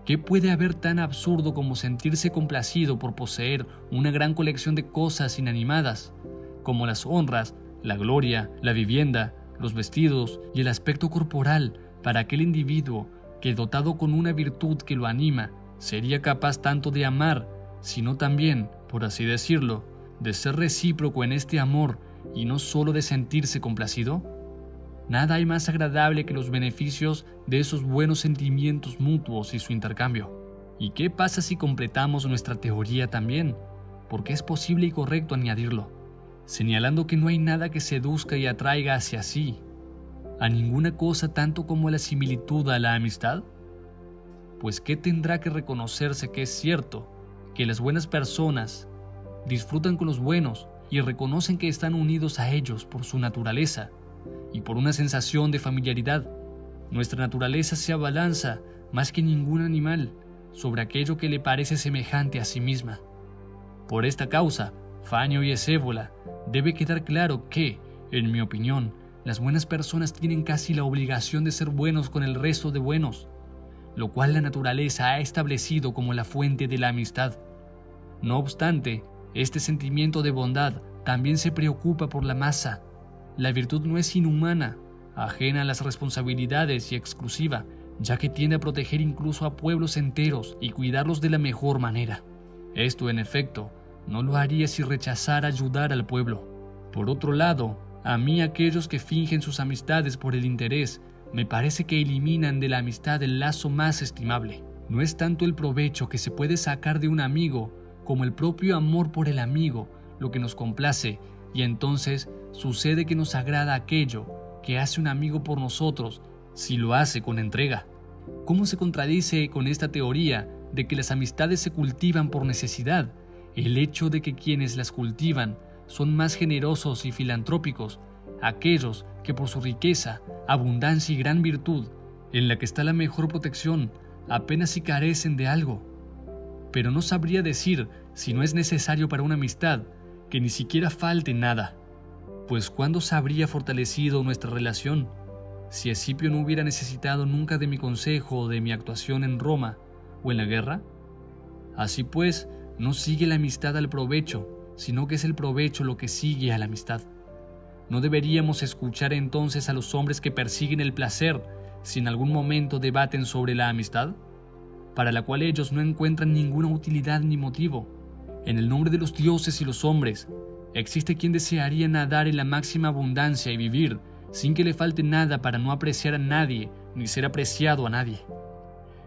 ¿Qué puede haber tan absurdo como sentirse complacido por poseer una gran colección de cosas inanimadas, como las honras, la gloria, la vivienda, los vestidos y el aspecto corporal para aquel individuo que, dotado con una virtud que lo anima, sería capaz tanto de amar, sino también, por así decirlo, de ser recíproco en este amor y no solo de sentirse complacido? Nada hay más agradable que los beneficios de esos buenos sentimientos mutuos y su intercambio. ¿Y qué pasa si completamos nuestra teoría también? Porque es posible y correcto añadirlo, señalando que no hay nada que seduzca y atraiga hacia sí a ninguna cosa tanto como la similitud a la amistad. Pues ¿qué tendrá que reconocerse que es cierto que las buenas personas disfrutan con los buenos y reconocen que están unidos a ellos por su naturaleza y por una sensación de familiaridad? Nuestra naturaleza se abalanza más que ningún animal sobre aquello que le parece semejante a sí misma. Por esta causa, Fanio y Esébola, debe quedar claro que, en mi opinión, las buenas personas tienen casi la obligación de ser buenos con el resto de buenos, lo cual la naturaleza ha establecido como la fuente de la amistad. No obstante, este sentimiento de bondad también se preocupa por la masa. La virtud no es inhumana, ajena a las responsabilidades y exclusiva, ya que tiende a proteger incluso a pueblos enteros y cuidarlos de la mejor manera. Esto, en efecto, no lo haría si rechazara ayudar al pueblo. Por otro lado, a mí aquellos que fingen sus amistades por el interés, me parece que eliminan de la amistad el lazo más estimable. No es tanto el provecho que se puede sacar de un amigo, como el propio amor por el amigo, lo que nos complace, y entonces sucede que nos agrada aquello que hace un amigo por nosotros, si lo hace con entrega. ¿Cómo se contradice con esta teoría de que las amistades se cultivan por necesidad el hecho de que quienes las cultivan son más generosos y filantrópicos, aquellos que por su riqueza, abundancia y gran virtud, en la que está la mejor protección, apenas si carecen de algo? Pero no sabría decir, si no es necesario para una amistad, que ni siquiera falte nada. Pues ¿cuándo se habría fortalecido nuestra relación? Si Escipio no hubiera necesitado nunca de mi consejo o de mi actuación en Roma o en la guerra. Así pues, no sigue la amistad al provecho, sino que es el provecho lo que sigue a la amistad. ¿No deberíamos escuchar entonces a los hombres que persiguen el placer si en algún momento debaten sobre la amistad, para la cual ellos no encuentran ninguna utilidad ni motivo? En el nombre de los dioses y los hombres, existe quien desearía nadar en la máxima abundancia y vivir, sin que le falte nada para no apreciar a nadie ni ser apreciado a nadie.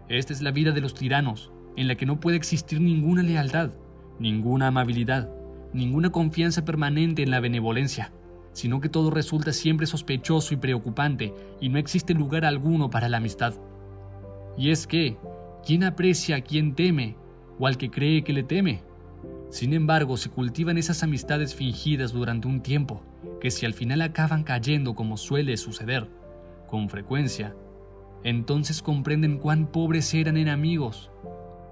Esta es la vida de los tiranos, en la que no puede existir ninguna lealtad, ninguna amabilidad, ninguna confianza permanente en la benevolencia, sino que todo resulta siempre sospechoso y preocupante y no existe lugar alguno para la amistad. Y es que, ¿quién aprecia a quien teme o al que cree que le teme? Sin embargo, se cultivan esas amistades fingidas durante un tiempo, que si al final acaban cayendo como suele suceder, con frecuencia, entonces comprenden cuán pobres eran en amigos.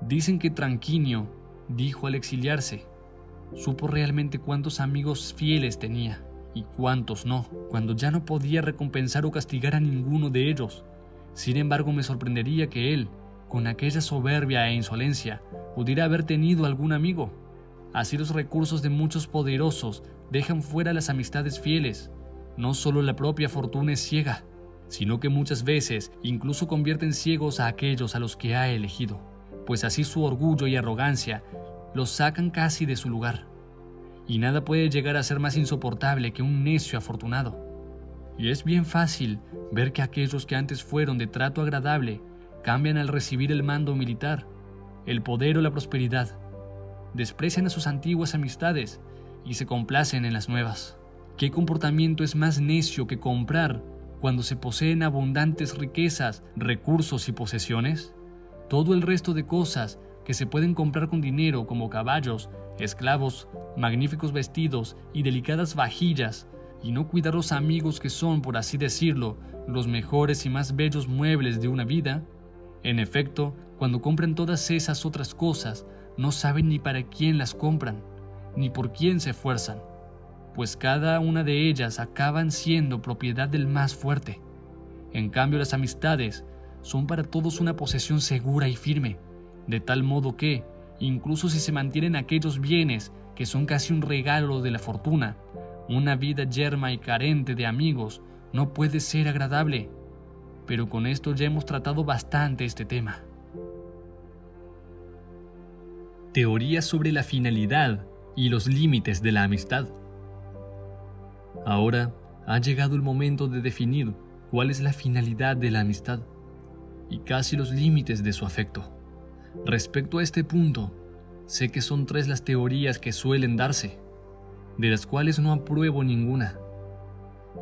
Dicen que Tranquinio dijo al exiliarse, supo realmente cuántos amigos fieles tenía y cuántos no, cuando ya no podía recompensar o castigar a ninguno de ellos. Sin embargo, me sorprendería que él, con aquella soberbia e insolencia, pudiera haber tenido algún amigo. Así los recursos de muchos poderosos dejan fuera las amistades fieles. No solo la propia fortuna es ciega, sino que muchas veces incluso convierten ciegos a aquellos a los que ha elegido, pues así su orgullo y arrogancia los sacan casi de su lugar. Y nada puede llegar a ser más insoportable que un necio afortunado. Y es bien fácil ver que aquellos que antes fueron de trato agradable cambian al recibir el mando militar, el poder o la prosperidad. Desprecian a sus antiguas amistades y se complacen en las nuevas. ¿Qué comportamiento es más necio que comprar cuando se poseen abundantes riquezas, recursos y posesiones? Todo el resto de cosas que se pueden comprar con dinero, como caballos, esclavos, magníficos vestidos y delicadas vajillas, y no cuidar los amigos que son, por así decirlo, los mejores y más bellos muebles de una vida. En efecto, cuando compran todas esas otras cosas, no saben ni para quién las compran, ni por quién se esfuerzan, pues cada una de ellas acaban siendo propiedad del más fuerte. En cambio, las amistades son para todos una posesión segura y firme, de tal modo que, incluso si se mantienen aquellos bienes que son casi un regalo de la fortuna, una vida yerma y carente de amigos no puede ser agradable. Pero con esto ya hemos tratado bastante este tema. Teorías sobre la finalidad y los límites de la amistad. Ahora ha llegado el momento de definir cuál es la finalidad de la amistad y casi los límites de su afecto. Respecto a este punto, sé que son 3 las teorías que suelen darse, de las cuales no apruebo ninguna.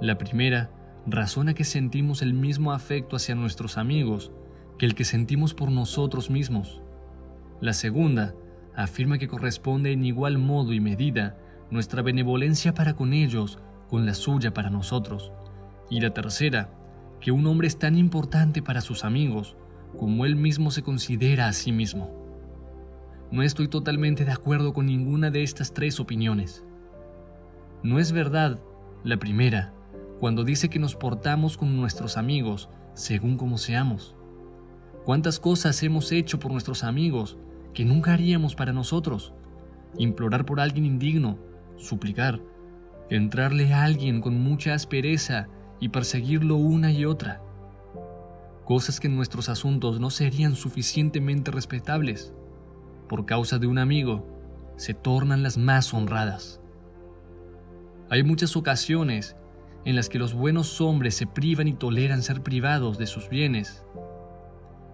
La primera razona que sentimos el mismo afecto hacia nuestros amigos que el que sentimos por nosotros mismos. La segunda afirma que corresponde en igual modo y medida nuestra benevolencia para con ellos con la suya para nosotros. Y la tercera, que un hombre es tan importante para sus amigos como él mismo se considera a sí mismo. No estoy totalmente de acuerdo con ninguna de estas 3 opiniones. No es verdad la primera, cuando dice que nos portamos con nuestros amigos según como seamos. ¿Cuántas cosas hemos hecho por nuestros amigos que nunca haríamos para nosotros? Implorar por alguien indigno, suplicar, entrarle a alguien con mucha aspereza y perseguirlo una y otra. Cosas que en nuestros asuntos no serían suficientemente respetables. Por causa de un amigo, se tornan las más honradas. Hay muchas ocasiones en las que los buenos hombres se privan y toleran ser privados de sus bienes,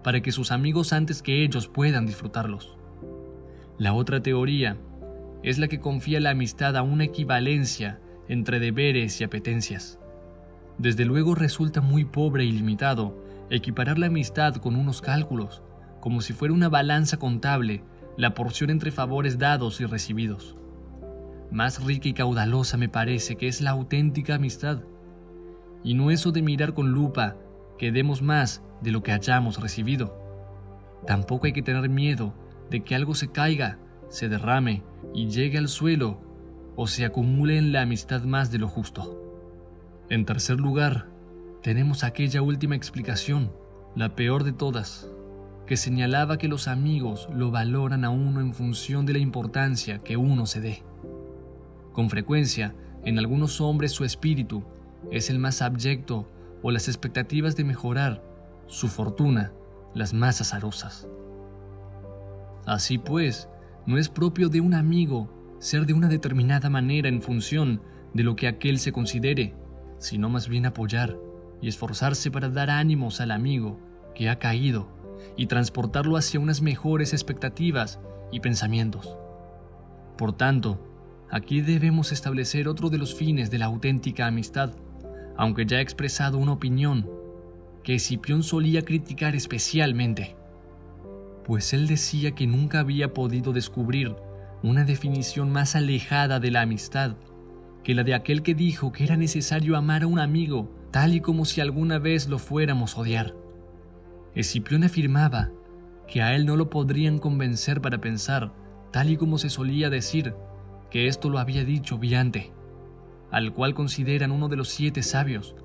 para que sus amigos antes que ellos puedan disfrutarlos. La otra teoría es la que confía la amistad a una equivalencia entre deberes y apetencias. Desde luego resulta muy pobre y limitado equiparar la amistad con unos cálculos, como si fuera una balanza contable, la porción entre favores dados y recibidos. Más rica y caudalosa me parece que es la auténtica amistad, y no eso de mirar con lupa que demos más de lo que hayamos recibido. Tampoco hay que tener miedo de que algo se caiga, se derrame y llegue al suelo o se acumule en la amistad más de lo justo. En tercer lugar, tenemos aquella última explicación, la peor de todas, que señalaba que los amigos lo valoran a uno en función de la importancia que uno se dé. Con frecuencia, en algunos hombres su espíritu es el más abyecto o las expectativas de mejorar su fortuna las más azarosas. Así pues, no es propio de un amigo ser de una determinada manera en función de lo que aquél se considere, sino más bien apoyar y esforzarse para dar ánimos al amigo que ha caído y transportarlo hacia unas mejores expectativas y pensamientos. Por tanto, aquí debemos establecer otro de los fines de la auténtica amistad, aunque ya he expresado una opinión que Escipión solía criticar especialmente, pues él decía que nunca había podido descubrir una definición más alejada de la amistad que la de aquel que dijo que era necesario amar a un amigo tal y como si alguna vez lo fuéramos a odiar. Escipión afirmaba que a él no lo podrían convencer para pensar, tal y como se solía decir, que esto lo había dicho Biante, al cual consideran uno de los 7 sabios,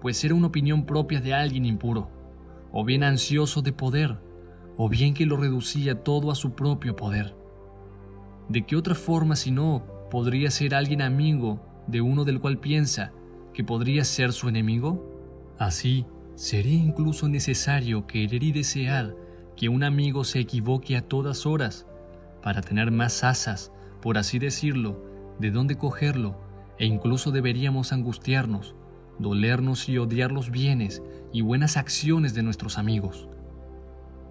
pues era una opinión propia de alguien impuro, o bien ansioso de poder, o bien que lo reducía todo a su propio poder. ¿De qué otra forma, si no, podría ser alguien amigo de uno del cual piensa que podría ser su enemigo? Así, sería incluso necesario querer y desear que un amigo se equivoque a todas horas para tener más asas, por así decirlo, de dónde cogerlo, e incluso deberíamos angustiarnos, dolernos y odiar los bienes y buenas acciones de nuestros amigos.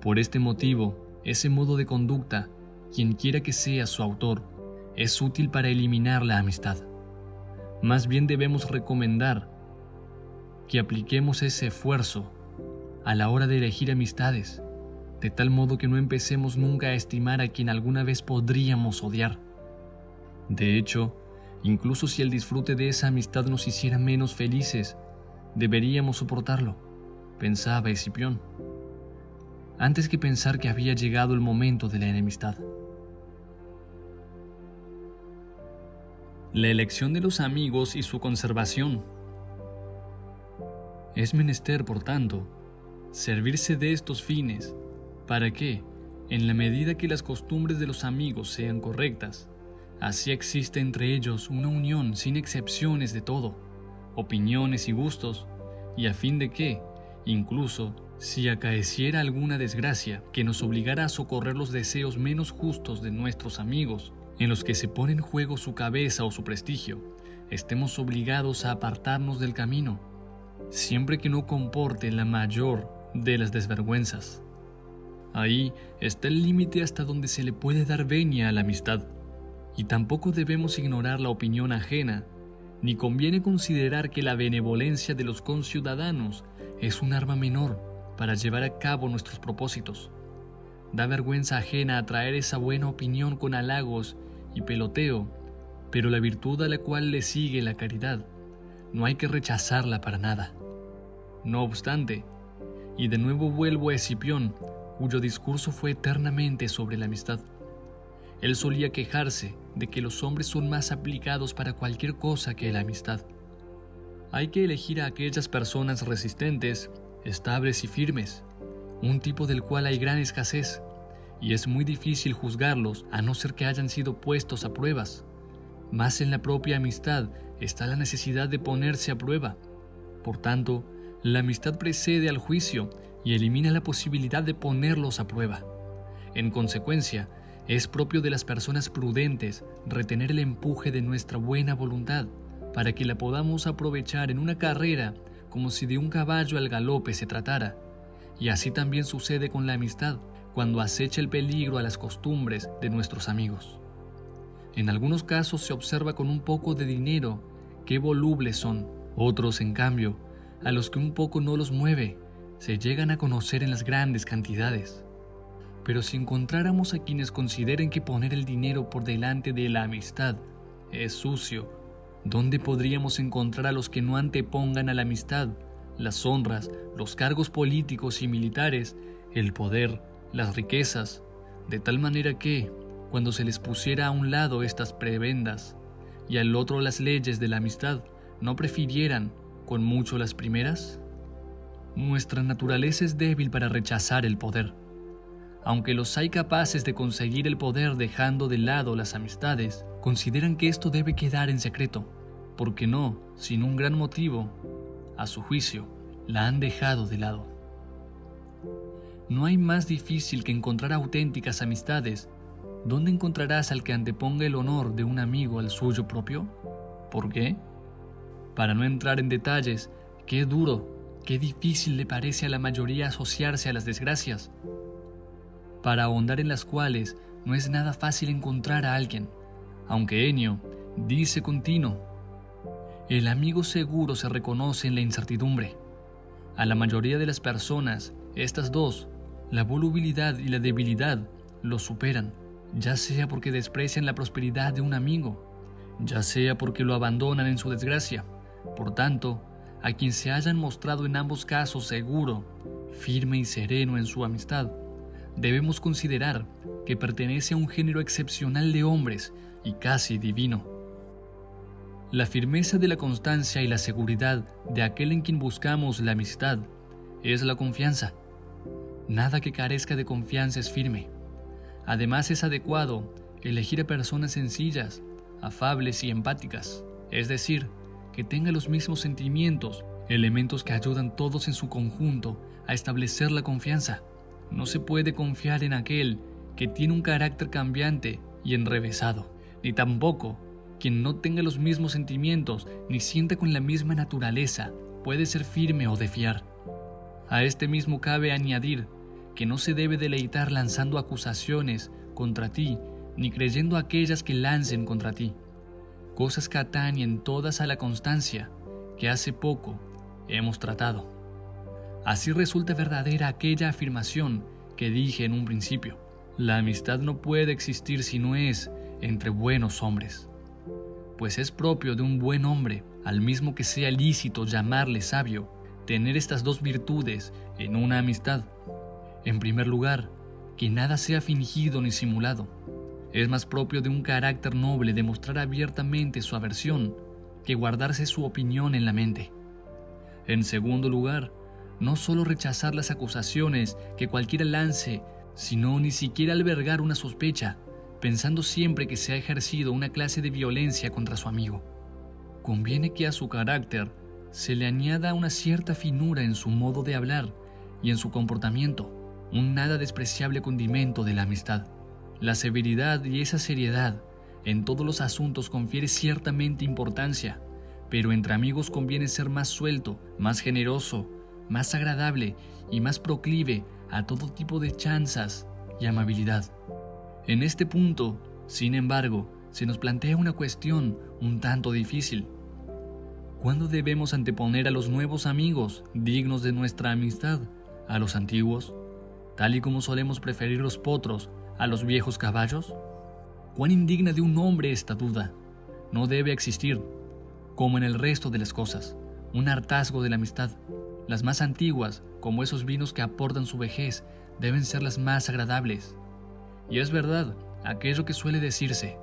Por este motivo, ese modo de conducta, quien quiera que sea su autor, es útil para eliminar la amistad. Más bien debemos recomendar que apliquemos ese esfuerzo a la hora de elegir amistades, de tal modo que no empecemos nunca a estimar a quien alguna vez podríamos odiar. De hecho, incluso si el disfrute de esa amistad nos hiciera menos felices, deberíamos soportarlo, pensaba Escipión, antes que pensar que había llegado el momento de la enemistad. La elección de los amigos y su conservación. Es menester, por tanto, servirse de estos fines, para que, en la medida que las costumbres de los amigos sean correctas, así existe entre ellos una unión sin excepciones de todo, opiniones y gustos, y a fin de que, incluso si acaeciera alguna desgracia que nos obligara a socorrer los deseos menos justos de nuestros amigos, en los que se pone en juego su cabeza o su prestigio, estemos obligados a apartarnos del camino, siempre que no comporte la mayor de las desvergüenzas. Ahí está el límite hasta donde se le puede dar venia a la amistad, y tampoco debemos ignorar la opinión ajena, ni conviene considerar que la benevolencia de los conciudadanos es un arma menor para llevar a cabo nuestros propósitos. Da vergüenza ajena atraer esa buena opinión con halagos y peloteo, pero la virtud a la cual le sigue la caridad, no hay que rechazarla para nada. No obstante, y de nuevo vuelvo a Escipión, cuyo discurso fue eternamente sobre la amistad. Él solía quejarse de que los hombres son más aplicados para cualquier cosa que la amistad. Hay que elegir a aquellas personas resistentes, estables y firmes, un tipo del cual hay gran escasez, y es muy difícil juzgarlos a no ser que hayan sido puestos a pruebas. Más en la propia amistad está la necesidad de ponerse a prueba. Por tanto, la amistad precede al juicio y elimina la posibilidad de ponerlos a prueba. En consecuencia, es propio de las personas prudentes retener el empuje de nuestra buena voluntad para que la podamos aprovechar en una carrera como si de un caballo al galope se tratara. Y así también sucede con la amistad cuando acecha el peligro a las costumbres de nuestros amigos. En algunos casos se observa con un poco de dinero qué volubles son. Otros, en cambio, a los que un poco no los mueve, se llegan a conocer en las grandes cantidades. Pero si encontráramos a quienes consideren que poner el dinero por delante de la amistad es sucio, ¿dónde podríamos encontrar a los que no antepongan a la amistad las honras, los cargos políticos y militares, el poder, las riquezas, de tal manera que, cuando se les pusiera a un lado estas prebendas y al otro las leyes de la amistad, no prefirieran con mucho las primeras? Nuestra naturaleza es débil para rechazar el poder. Aunque los hay capaces de conseguir el poder dejando de lado las amistades, consideran que esto debe quedar en secreto, porque no, sin un gran motivo, a su juicio, la han dejado de lado. No hay más difícil que encontrar auténticas amistades. ¿Dónde encontrarás al que anteponga el honor de un amigo al suyo propio? ¿Por qué? Para no entrar en detalles, qué duro, qué difícil le parece a la mayoría asociarse a las desgracias, para ahondar en las cuales no es nada fácil encontrar a alguien, aunque Ennio dice continuo: el amigo seguro se reconoce en la incertidumbre. A la mayoría de las personas, estas dos, la volubilidad y la debilidad, los superan, ya sea porque desprecian la prosperidad de un amigo, ya sea porque lo abandonan en su desgracia. Por tanto, a quien se hayan mostrado en ambos casos seguro, firme y sereno en su amistad, debemos considerar que pertenece a un género excepcional de hombres y casi divino. La firmeza de la constancia y la seguridad de aquel en quien buscamos la amistad es la confianza. Nada que carezca de confianza es firme. Además, es adecuado elegir a personas sencillas, afables y empáticas, es decir, que tengan los mismos sentimientos, elementos que ayudan todos en su conjunto a establecer la confianza. No se puede confiar en aquel que tiene un carácter cambiante y enrevesado, ni tampoco quien no tenga los mismos sentimientos ni sienta con la misma naturaleza puede ser firme o de fiar. A este mismo cabe añadir que no se debe deleitar lanzando acusaciones contra ti ni creyendo aquellas que lancen contra ti, cosas que atañen todas a la constancia que hace poco hemos tratado. Así resulta verdadera aquella afirmación que dije en un principio: la amistad no puede existir si no es entre buenos hombres, pues es propio de un buen hombre, al mismo que sea lícito llamarle sabio, tener estas dos virtudes en una amistad. En primer lugar, que nada sea fingido ni simulado. Es más propio de un carácter noble demostrar abiertamente su aversión que guardarse su opinión en la mente. En segundo lugar, no solo rechazar las acusaciones que cualquiera lance, sino ni siquiera albergar una sospecha, pensando siempre que se ha ejercido una clase de violencia contra su amigo. Conviene que a su carácter se le añada una cierta finura en su modo de hablar y en su comportamiento, un nada despreciable condimento de la amistad. La severidad y esa seriedad en todos los asuntos confiere ciertamente importancia, pero entre amigos conviene ser más suelto, más generoso, más agradable y más proclive a todo tipo de chanzas y amabilidad. En este punto, sin embargo, se nos plantea una cuestión un tanto difícil. ¿Cuándo debemos anteponer a los nuevos amigos dignos de nuestra amistad a los antiguos, tal y como solemos preferir los potros a los viejos caballos? ¿Cuán indigna de un hombre esta duda? No debe existir, como en el resto de las cosas, un hartazgo de la amistad. Las más antiguas, como esos vinos que aportan su vejez, deben ser las más agradables. Y es verdad aquello que suele decirse: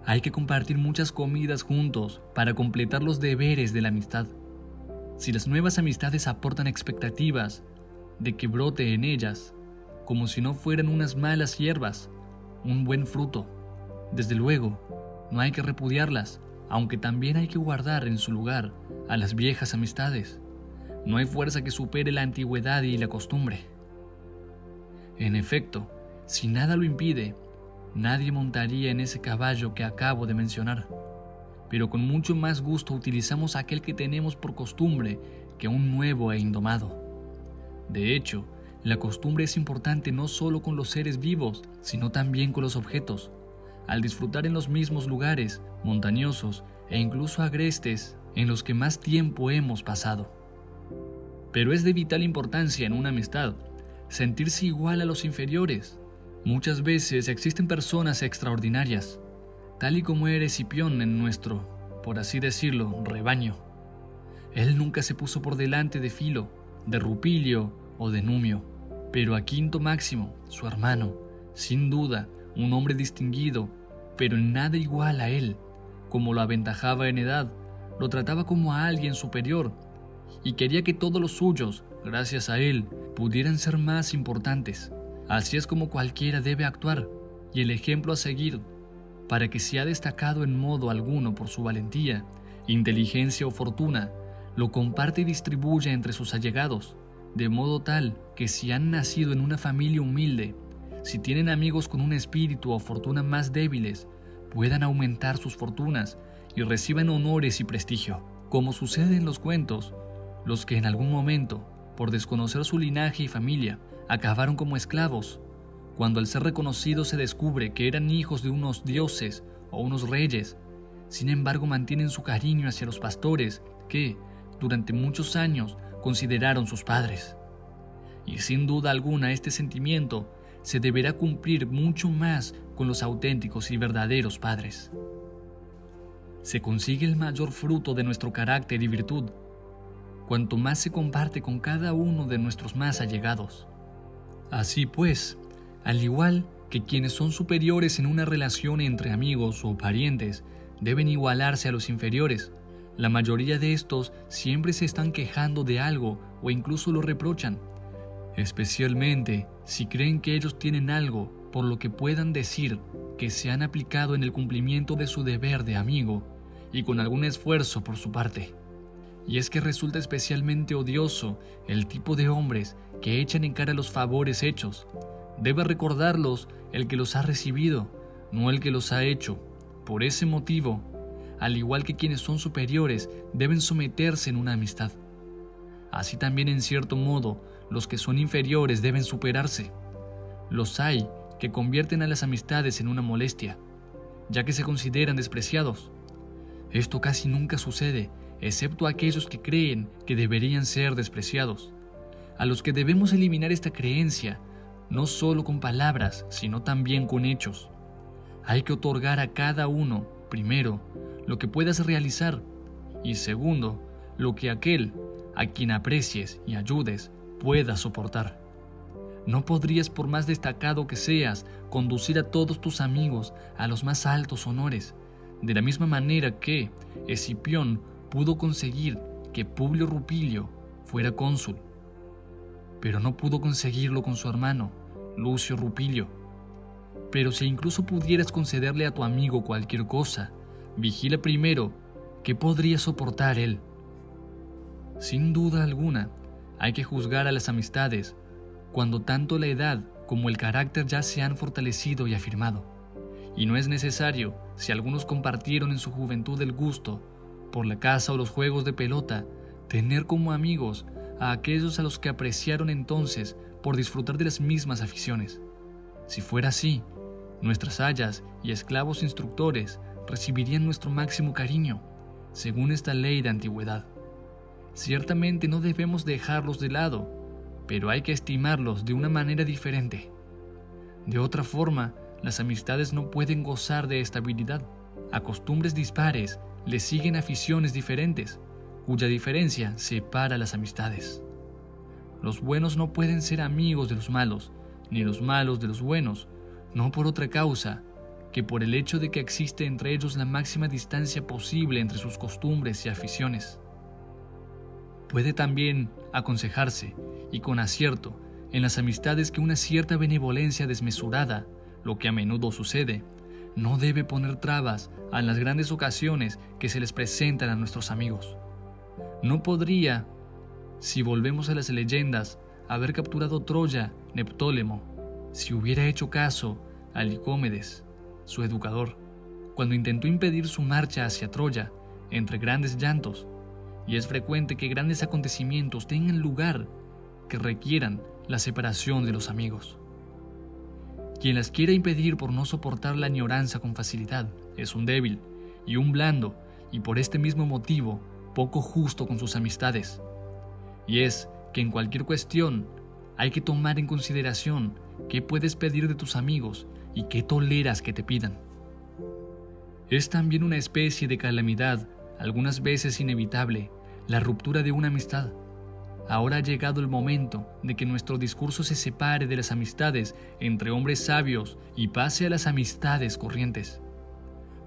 hay que compartir muchas comidas juntos para completar los deberes de la amistad. Si las nuevas amistades aportan expectativas de que brote en ellas, como si no fueran unas malas hierbas, un buen fruto, desde luego, no hay que repudiarlas, aunque también hay que guardar en su lugar a las viejas amistades. No hay fuerza que supere la antigüedad y la costumbre. En efecto, si nada lo impide, nadie montaría en ese caballo que acabo de mencionar, pero con mucho más gusto utilizamos aquel que tenemos por costumbre que un nuevo e indomado. De hecho, la costumbre es importante no solo con los seres vivos, sino también con los objetos. Al disfrutar en los mismos lugares, montañosos e incluso agrestes, en los que más tiempo hemos pasado. Pero es de vital importancia en una amistad sentirse igual a los inferiores. Muchas veces existen personas extraordinarias, tal y como era Escipión en nuestro, por así decirlo, rebaño. Él nunca se puso por delante de Filo, de Rupilio o de Numio, pero a Quinto Máximo, su hermano, sin duda, un hombre distinguido, pero en nada igual a él, como lo aventajaba en edad, lo trataba como a alguien superior, y quería que todos los suyos, gracias a él, pudieran ser más importantes. Así es como cualquiera debe actuar, y el ejemplo a seguir, para que se ha destacado en modo alguno por su valentía, inteligencia o fortuna, lo comparte y distribuye entre sus allegados, de modo tal que si han nacido en una familia humilde, si tienen amigos con un espíritu o fortuna más débiles, puedan aumentar sus fortunas y reciban honores y prestigio. Como sucede en los cuentos, los que en algún momento, por desconocer su linaje y familia, acabaron como esclavos, cuando al ser reconocidos se descubre que eran hijos de unos dioses o unos reyes, sin embargo mantienen su cariño hacia los pastores que, durante muchos años, consideraron sus padres. Y sin duda alguna este sentimiento se deberá cumplir mucho más con los auténticos y verdaderos padres. Se consigue el mayor fruto de nuestro carácter y virtud, cuanto más se comparte con cada uno de nuestros más allegados. Así pues, al igual que quienes son superiores en una relación entre amigos o parientes deben igualarse a los inferiores, la mayoría de estos siempre se están quejando de algo o incluso lo reprochan, especialmente si creen que ellos tienen algo por lo que puedan decir que se han aplicado en el cumplimiento de su deber de amigo y con algún esfuerzo por su parte. Y es que resulta especialmente odioso el tipo de hombres que echan en cara los favores hechos. Debe recordarlos el que los ha recibido, no el que los ha hecho. Por ese motivo, al igual que quienes son superiores, deben someterse en una amistad. Así también, en cierto modo, los que son inferiores deben superarse. Los hay que convierten a las amistades en una molestia, ya que se consideran despreciados. Esto casi nunca sucede, excepto aquellos que creen que deberían ser despreciados, a los que debemos eliminar esta creencia, no solo con palabras, sino también con hechos. Hay que otorgar a cada uno, primero, lo que puedas realizar, y segundo, lo que aquel a quien aprecies y ayudes pueda soportar. No podrías, por más destacado que seas, conducir a todos tus amigos a los más altos honores, de la misma manera que Escipión pudo conseguir que Publio Rupilio fuera cónsul, pero no pudo conseguirlo con su hermano, Lucio Rupilio. Pero si incluso pudieras concederle a tu amigo cualquier cosa, vigila primero qué podría soportar él. Sin duda alguna, hay que juzgar a las amistades cuando tanto la edad como el carácter ya se han fortalecido y afirmado. Y no es necesario, si algunos compartieron en su juventud el gusto por la caza o los juegos de pelota, tener como amigos a aquellos a los que apreciaron entonces por disfrutar de las mismas aficiones. Si fuera así, nuestras ayas y esclavos instructores recibirían nuestro máximo cariño, según esta ley de antigüedad. Ciertamente no debemos dejarlos de lado, pero hay que estimarlos de una manera diferente. De otra forma, las amistades no pueden gozar de estabilidad. A costumbres dispares le siguen aficiones diferentes, cuya diferencia separa las amistades. Los buenos no pueden ser amigos de los malos, ni los malos de los buenos, no por otra causa que por el hecho de que existe entre ellos la máxima distancia posible entre sus costumbres y aficiones. Puede también aconsejarse, y con acierto, en las amistades que una cierta benevolencia desmesurada, lo que a menudo sucede, no debe poner trabas a las grandes ocasiones que se les presentan a nuestros amigos. No podría, si volvemos a las leyendas, haber capturado Troya Neptólemo, si hubiera hecho caso a Licómedes, su educador, cuando intentó impedir su marcha hacia Troya entre grandes llantos, y es frecuente que grandes acontecimientos tengan lugar que requieran la separación de los amigos. Quien las quiera impedir por no soportar la añoranza con facilidad es un débil y un blando, y por este mismo motivo poco justo con sus amistades. Y es que en cualquier cuestión hay que tomar en consideración qué puedes pedir de tus amigos y qué toleras que te pidan. Es también una especie de calamidad, algunas veces inevitable, la ruptura de una amistad. Ahora ha llegado el momento de que nuestro discurso se separe de las amistades entre hombres sabios y pase a las amistades corrientes.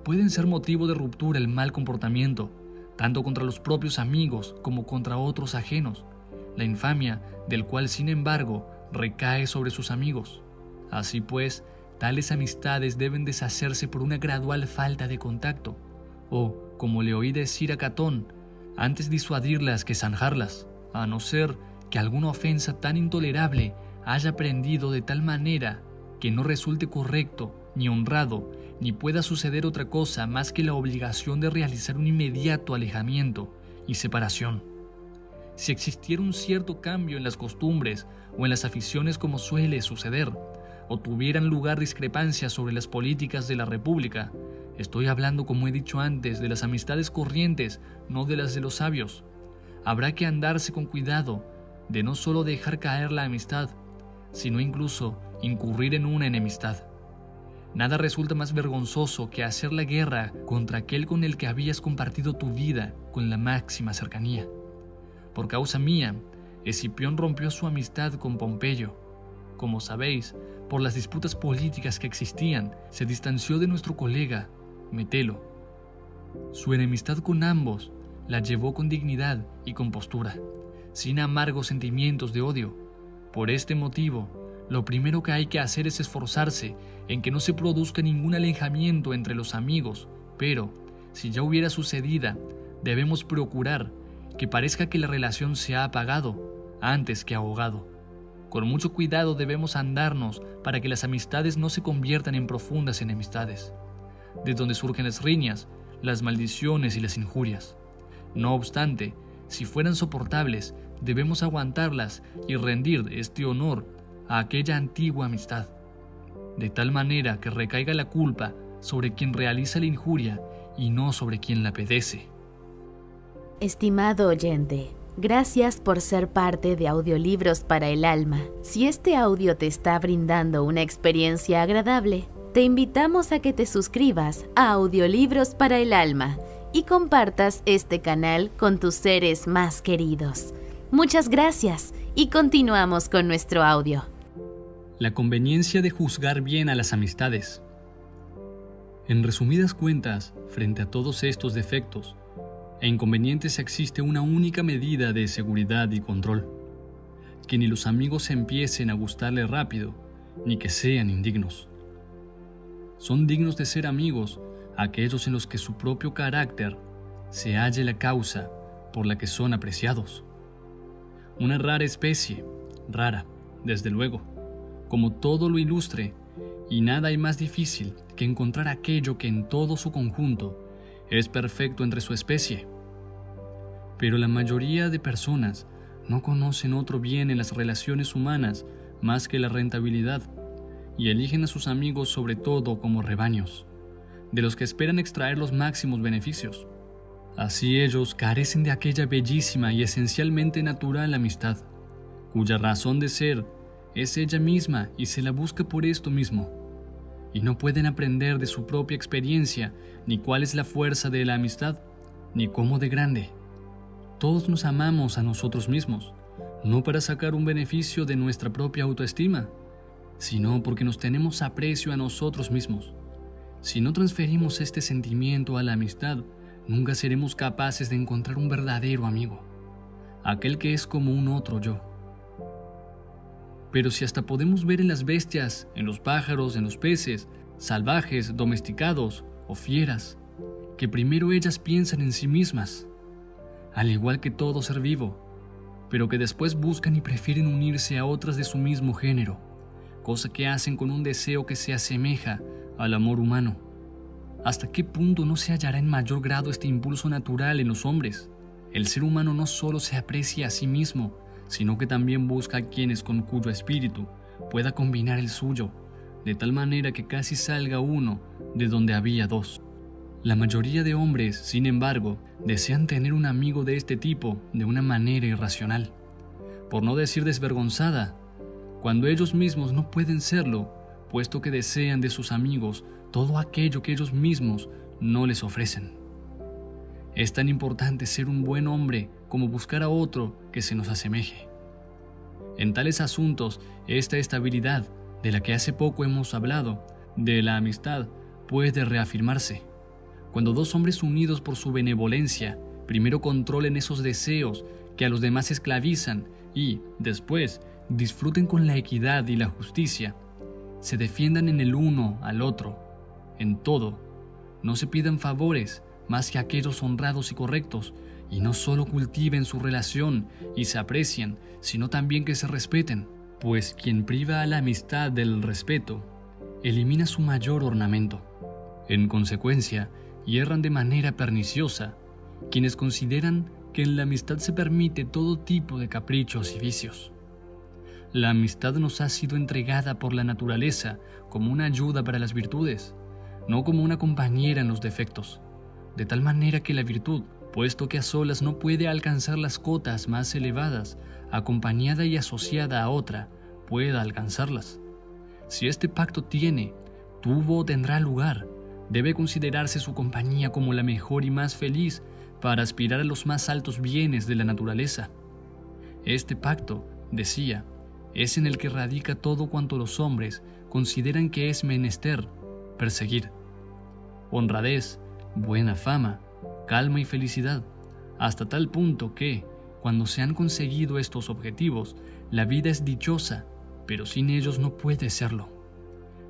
Pueden ser motivo de ruptura el mal comportamiento, tanto contra los propios amigos como contra otros ajenos, la infamia del cual, sin embargo, recae sobre sus amigos. Así pues, tales amistades deben deshacerse por una gradual falta de contacto, o, como le oí decir a Catón, antes disuadirlas que zanjarlas, a no ser que alguna ofensa tan intolerable haya prendido de tal manera que no resulte correcto ni honrado, ni pueda suceder otra cosa más que la obligación de realizar un inmediato alejamiento y separación. Si existiera un cierto cambio en las costumbres o en las aficiones como suele suceder, o tuvieran lugar discrepancias sobre las políticas de la República, estoy hablando, como he dicho antes, de las amistades corrientes, no de las de los sabios. Habrá que andarse con cuidado de no solo dejar caer la amistad, sino incluso incurrir en una enemistad. Nada resulta más vergonzoso que hacer la guerra contra aquel con el que habías compartido tu vida con la máxima cercanía. Por causa mía, Escipión rompió su amistad con Pompeyo. Como sabéis, por las disputas políticas que existían, se distanció de nuestro colega, Metelo. Su enemistad con ambos la llevó con dignidad y compostura, sin amargos sentimientos de odio. Por este motivo, lo primero que hay que hacer es esforzarse en que no se produzca ningún alejamiento entre los amigos, pero, si ya hubiera sucedido, debemos procurar que parezca que la relación se ha apagado antes que ahogado. Con mucho cuidado debemos andarnos para que las amistades no se conviertan en profundas enemistades, de donde surgen las riñas, las maldiciones y las injurias. No obstante, si fueran soportables, debemos aguantarlas y rendir este honor a aquella antigua amistad, de tal manera que recaiga la culpa sobre quien realiza la injuria y no sobre quien la padece. Estimado oyente, gracias por ser parte de Audiolibros para el Alma. Si este audio te está brindando una experiencia agradable, te invitamos a que te suscribas a Audiolibros para el Alma y compartas este canal con tus seres más queridos. Muchas gracias y continuamos con nuestro audio. La conveniencia de juzgar bien a las amistades. En resumidas cuentas, frente a todos estos defectos e inconvenientes existe una única medida de seguridad y control: que ni los amigos empiecen a gustarle rápido, ni que sean indignos. Son dignos de ser amigos aquellos en los que su propio carácter se halle la causa por la que son apreciados. Una rara especie, rara, desde luego, como todo lo ilustre, y nada hay más difícil que encontrar aquello que en todo su conjunto es perfecto entre su especie. Pero la mayoría de personas no conocen otro bien en las relaciones humanas más que la rentabilidad, y eligen a sus amigos sobre todo como rebaños, de los que esperan extraer los máximos beneficios. Así ellos carecen de aquella bellísima y esencialmente natural amistad, cuya razón de ser es ella misma y se la busca por esto mismo, y no pueden aprender de su propia experiencia ni cuál es la fuerza de la amistad, ni cómo de grande. Todos nos amamos a nosotros mismos, no para sacar un beneficio de nuestra propia autoestima, sino porque nos tenemos aprecio a nosotros mismos. Si no transferimos este sentimiento a la amistad, nunca seremos capaces de encontrar un verdadero amigo, aquel que es como un otro yo. Pero si hasta podemos ver en las bestias, en los pájaros, en los peces, salvajes, domesticados o fieras, que primero ellas piensan en sí mismas, al igual que todo ser vivo, pero que después buscan y prefieren unirse a otras de su mismo género, cosa que hacen con un deseo que se asemeja al amor humano. ¿Hasta qué punto no se hallará en mayor grado este impulso natural en los hombres? El ser humano no solo se aprecia a sí mismo, sino que también busca a quienes con cuyo espíritu pueda combinar el suyo, de tal manera que casi salga uno de donde había dos. La mayoría de hombres, sin embargo, desean tener un amigo de este tipo de una manera irracional, por no decir desvergonzada, cuando ellos mismos no pueden serlo, puesto que desean de sus amigos todo aquello que ellos mismos no les ofrecen. Es tan importante ser un buen hombre como buscar a otro que se nos asemeje. En tales asuntos, esta estabilidad, de la que hace poco hemos hablado, de la amistad, puede reafirmarse. Cuando dos hombres unidos por su benevolencia, primero controlen esos deseos que a los demás esclavizan y, después, disfruten con la equidad y la justicia, se defiendan en el uno al otro, en todo, no se pidan favores más que aquellos honrados y correctos, y no solo cultiven su relación y se aprecien, sino también que se respeten, pues quien priva a la amistad del respeto, elimina su mayor ornamento. En consecuencia, hierran de manera perniciosa quienes consideran que en la amistad se permite todo tipo de caprichos y vicios. La amistad nos ha sido entregada por la naturaleza como una ayuda para las virtudes, no como una compañera en los defectos, de tal manera que la virtud, puesto que a solas no puede alcanzar las cotas más elevadas, acompañada y asociada a otra, pueda alcanzarlas. Si este pacto tuvo o tendrá lugar, debe considerarse su compañía como la mejor y más feliz para aspirar a los más altos bienes de la naturaleza. Este pacto, decía, es en el que radica todo cuanto los hombres consideran que es menester perseguir: honradez, buena fama, calma y felicidad, hasta tal punto que, cuando se han conseguido estos objetivos, la vida es dichosa, pero sin ellos no puede serlo,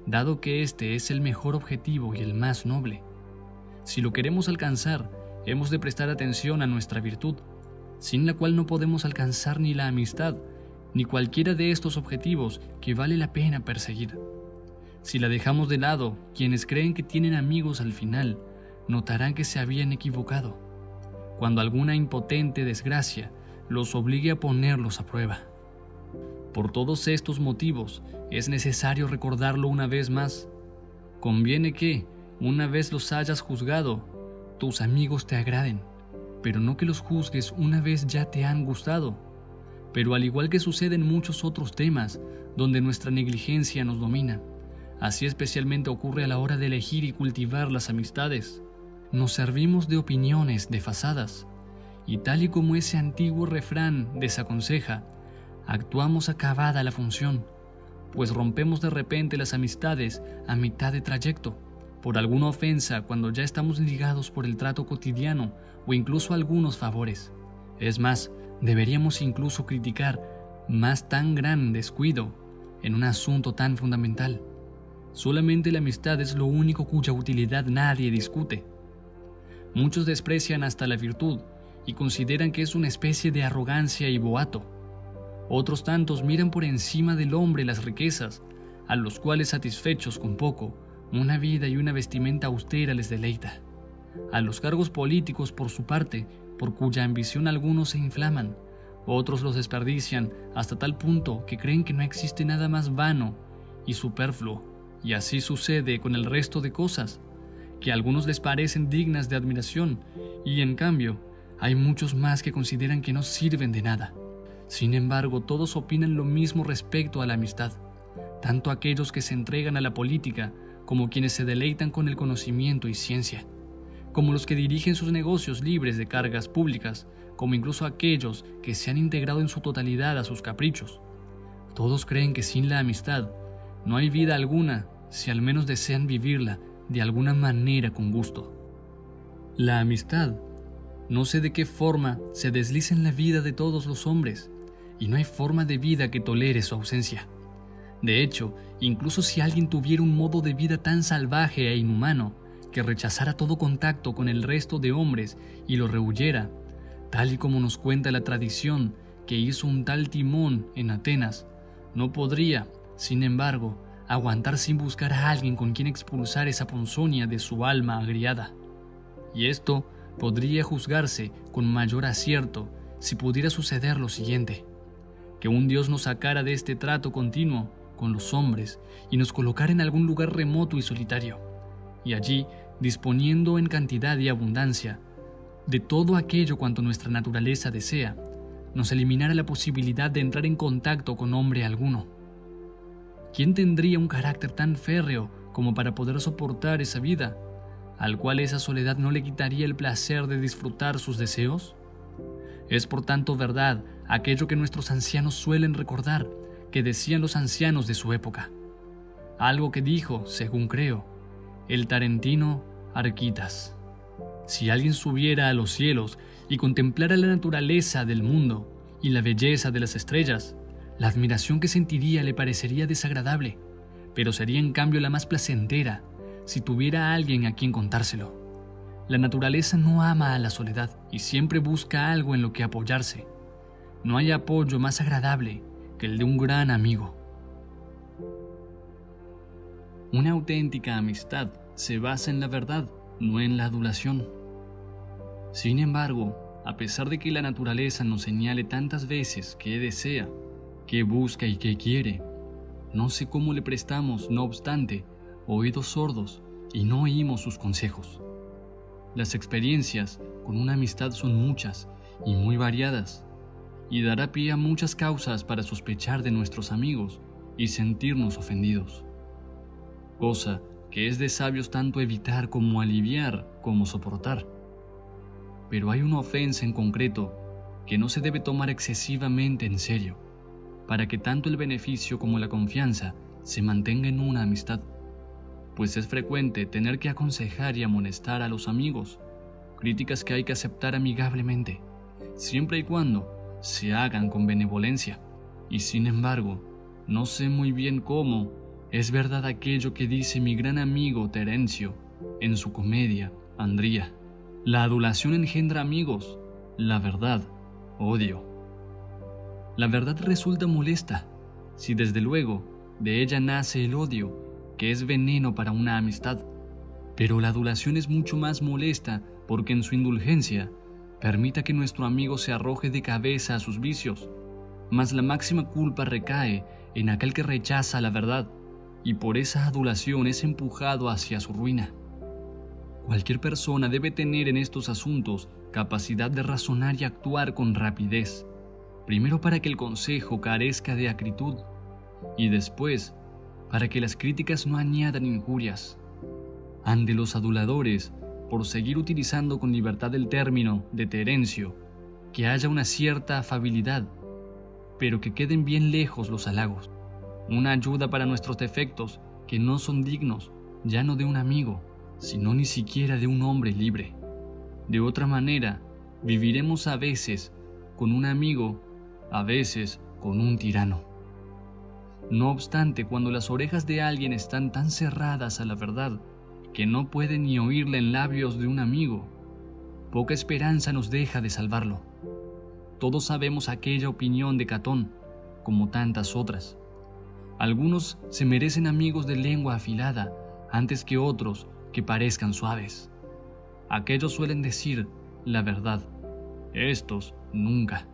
dado que este es el mejor objetivo y el más noble. Si lo queremos alcanzar, hemos de prestar atención a nuestra virtud, sin la cual no podemos alcanzar ni la amistad, ni cualquiera de estos objetivos que vale la pena perseguir. Si la dejamos de lado, quienes creen que tienen amigos al final, notarán que se habían equivocado, cuando alguna impotente desgracia los obligue a ponerlos a prueba. Por todos estos motivos, es necesario recordarlo una vez más. Conviene que, una vez los hayas juzgado, tus amigos te agraden, pero no que los juzgues una vez ya te han gustado. Pero al igual que sucede en muchos otros temas, donde nuestra negligencia nos domina, así especialmente ocurre a la hora de elegir y cultivar las amistades. Nos servimos de opiniones desfasadas, y tal y como ese antiguo refrán desaconseja, actuamos acabada la función, pues rompemos de repente las amistades a mitad de trayecto, por alguna ofensa cuando ya estamos ligados por el trato cotidiano o incluso algunos favores. Es más, deberíamos incluso criticar más tan gran descuido en un asunto tan fundamental. Solamente la amistad es lo único cuya utilidad nadie discute. Muchos desprecian hasta la virtud y consideran que es una especie de arrogancia y boato. Otros tantos miran por encima del hombre las riquezas, a los cuales satisfechos con poco, una vida y una vestimenta austera les deleita. A los cargos políticos, por su parte, por cuya ambición algunos se inflaman, otros los desperdician hasta tal punto que creen que no existe nada más vano y superfluo, y así sucede con el resto de cosas, que a algunos les parecen dignas de admiración, y en cambio, hay muchos más que consideran que no sirven de nada. Sin embargo, todos opinan lo mismo respecto a la amistad, tanto aquellos que se entregan a la política como quienes se deleitan con el conocimiento y ciencia, como los que dirigen sus negocios libres de cargas públicas, como incluso aquellos que se han integrado en su totalidad a sus caprichos. Todos creen que sin la amistad no hay vida alguna, si al menos desean vivirla de alguna manera con gusto. La amistad, no sé de qué forma, se desliza en la vida de todos los hombres, y no hay forma de vida que tolere su ausencia. De hecho, incluso si alguien tuviera un modo de vida tan salvaje e inhumano que rechazara todo contacto con el resto de hombres y lo rehuyera, tal y como nos cuenta la tradición que hizo un tal Timón en Atenas, no podría, sin embargo, aguantar sin buscar a alguien con quien expulsar esa ponzoña de su alma agriada. Y esto podría juzgarse con mayor acierto si pudiera suceder lo siguiente: que un Dios nos sacara de este trato continuo con los hombres y nos colocara en algún lugar remoto y solitario, y allí, disponiendo en cantidad y abundancia de todo aquello cuanto nuestra naturaleza desea, nos eliminara la posibilidad de entrar en contacto con hombre alguno. ¿Quién tendría un carácter tan férreo como para poder soportar esa vida, al cual esa soledad no le quitaría el placer de disfrutar sus deseos? Es por tanto verdad aquello que nuestros ancianos suelen recordar, que decían los ancianos de su época. Algo que dijo, según creo, el tarentino Arquitas: si alguien subiera a los cielos y contemplara la naturaleza del mundo y la belleza de las estrellas, la admiración que sentiría le parecería desagradable, pero sería en cambio la más placentera si tuviera a alguien a quien contárselo. La naturaleza no ama a la soledad y siempre busca algo en lo que apoyarse. No hay apoyo más agradable que el de un gran amigo. Una auténtica amistad se basa en la verdad, no en la adulación. Sin embargo, a pesar de que la naturaleza nos señale tantas veces qué desea, qué busca y qué quiere, no sé cómo le prestamos, no obstante, oídos sordos y no oímos sus consejos. Las experiencias con una amistad son muchas y muy variadas, y dará pie a muchas causas para sospechar de nuestros amigos y sentirnos ofendidos. Cosa que es de sabios tanto evitar como aliviar como soportar. Pero hay una ofensa en concreto que no se debe tomar excesivamente en serio, para que tanto el beneficio como la confianza se mantenga en una amistad, pues es frecuente tener que aconsejar y amonestar a los amigos, críticas que hay que aceptar amigablemente, siempre y cuando se hagan con benevolencia. Y sin embargo, no sé muy bien cómo es verdad aquello que dice mi gran amigo Terencio en su comedia Andría: la adulación engendra amigos, la verdad, odio. La verdad resulta molesta, si desde luego de ella nace el odio, que es veneno para una amistad, pero la adulación es mucho más molesta porque en su indulgencia permita que nuestro amigo se arroje de cabeza a sus vicios, mas la máxima culpa recae en aquel que rechaza la verdad y por esa adulación es empujado hacia su ruina. Cualquier persona debe tener en estos asuntos capacidad de razonar y actuar con rapidez, primero para que el consejo carezca de acritud y después para que las críticas no añadan injurias. Ante los aduladores, por seguir utilizando con libertad el término de Terencio, que haya una cierta afabilidad, pero que queden bien lejos los halagos, una ayuda para nuestros defectos que no son dignos ya no de un amigo, sino ni siquiera de un hombre libre. De otra manera, viviremos a veces con un amigo, a veces con un tirano. No obstante, cuando las orejas de alguien están tan cerradas a la verdad que no puede ni oírla en labios de un amigo, poca esperanza nos deja de salvarlo. Todos sabemos aquella opinión de Catón, como tantas otras. Algunos se merecen amigos de lengua afilada antes que otros que parezcan suaves. Aquellos suelen decir la verdad, estos nunca.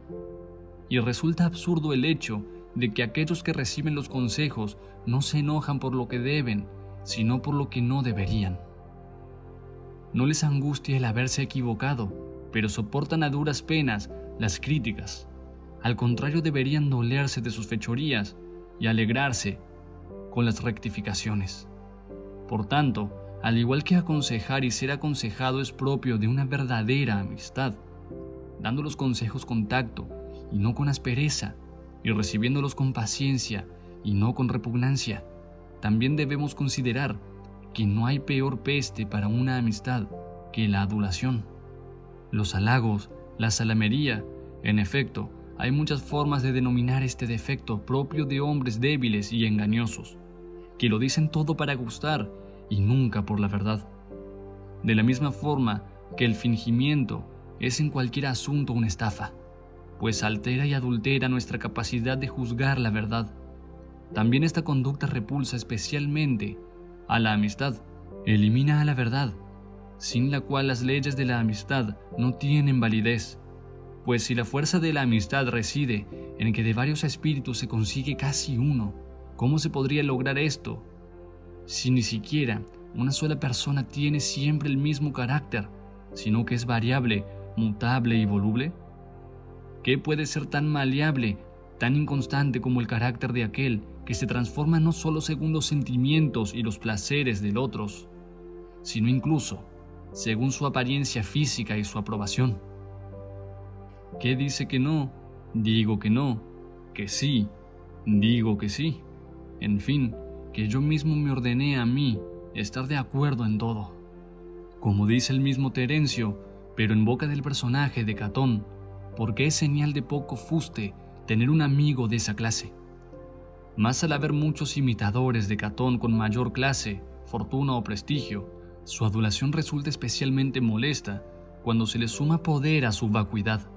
Y resulta absurdo el hecho de que aquellos que reciben los consejos no se enojan por lo que deben, sino por lo que no deberían. No les angustia el haberse equivocado, pero soportan a duras penas las críticas. Al contrario, deberían dolerse de sus fechorías y alegrarse con las rectificaciones. Por tanto, al igual que aconsejar y ser aconsejado es propio de una verdadera amistad, dando los consejos con tacto y no con aspereza, y recibiéndolos con paciencia y no con repugnancia, también debemos considerar que no hay peor peste para una amistad que la adulación. Los halagos, la salamería, en efecto, hay muchas formas de denominar este defecto propio de hombres débiles y engañosos, que lo dicen todo para gustar y nunca por la verdad. De la misma forma que el fingimiento es en cualquier asunto una estafa, pues altera y adultera nuestra capacidad de juzgar la verdad. También esta conducta repulsa especialmente a la amistad, elimina a la verdad, sin la cual las leyes de la amistad no tienen validez, pues si la fuerza de la amistad reside en que de varios espíritus se consigue casi uno, ¿cómo se podría lograr esto si ni siquiera una sola persona tiene siempre el mismo carácter, sino que es variable, mutable y voluble? ¿Qué puede ser tan maleable, tan inconstante como el carácter de aquel que se transforma no solo según los sentimientos y los placeres del otro, sino incluso según su apariencia física y su aprobación? ¿Qué dice que no? Digo que no. Que sí, digo que sí. En fin, que yo mismo me ordené a mí estar de acuerdo en todo. Como dice el mismo Terencio, pero en boca del personaje de Catón, porque es señal de poco fuste tener un amigo de esa clase. Más al haber muchos imitadores de Catón con mayor clase, fortuna o prestigio, su adulación resulta especialmente molesta cuando se le suma poder a su vacuidad.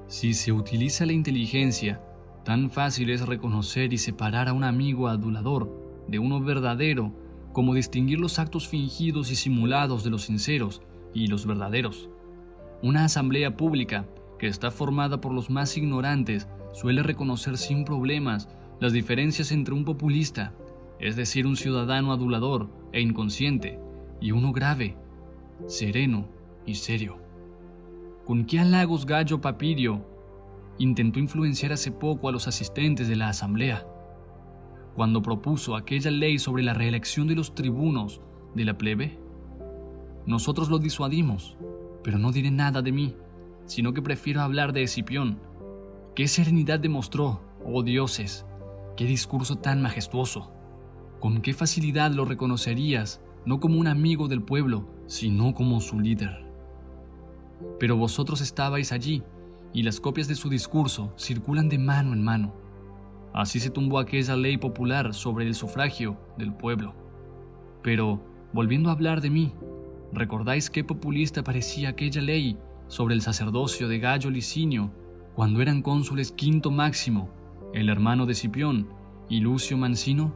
Si se utiliza la inteligencia, tan fácil es reconocer y separar a un amigo adulador de uno verdadero, como distinguir los actos fingidos y simulados de los sinceros y los verdaderos. Una asamblea pública, que está formada por los más ignorantes, suele reconocer sin problemas las diferencias entre un populista, es decir, un ciudadano adulador e inconsciente, y uno grave, sereno y serio. ¿Con qué halagos Gallo Papirio intentó influenciar hace poco a los asistentes de la asamblea? Cuando propuso aquella ley sobre la reelección de los tribunos de la plebe, nosotros lo disuadimos, pero no diré nada de mí, sino que prefiero hablar de Escipión. ¿Qué serenidad demostró, oh dioses? ¿Qué discurso tan majestuoso? ¿Con qué facilidad lo reconocerías, no como un amigo del pueblo, sino como su líder? Pero vosotros estabais allí, y las copias de su discurso circulan de mano en mano. Así se tumbó aquella ley popular sobre el sufragio del pueblo. Pero, volviendo a hablar de mí, ¿recordáis qué populista parecía aquella ley sobre el sacerdocio de Gayo Licinio cuando eran cónsules Quinto Máximo, el hermano de Escipión, y Lucio Mancino?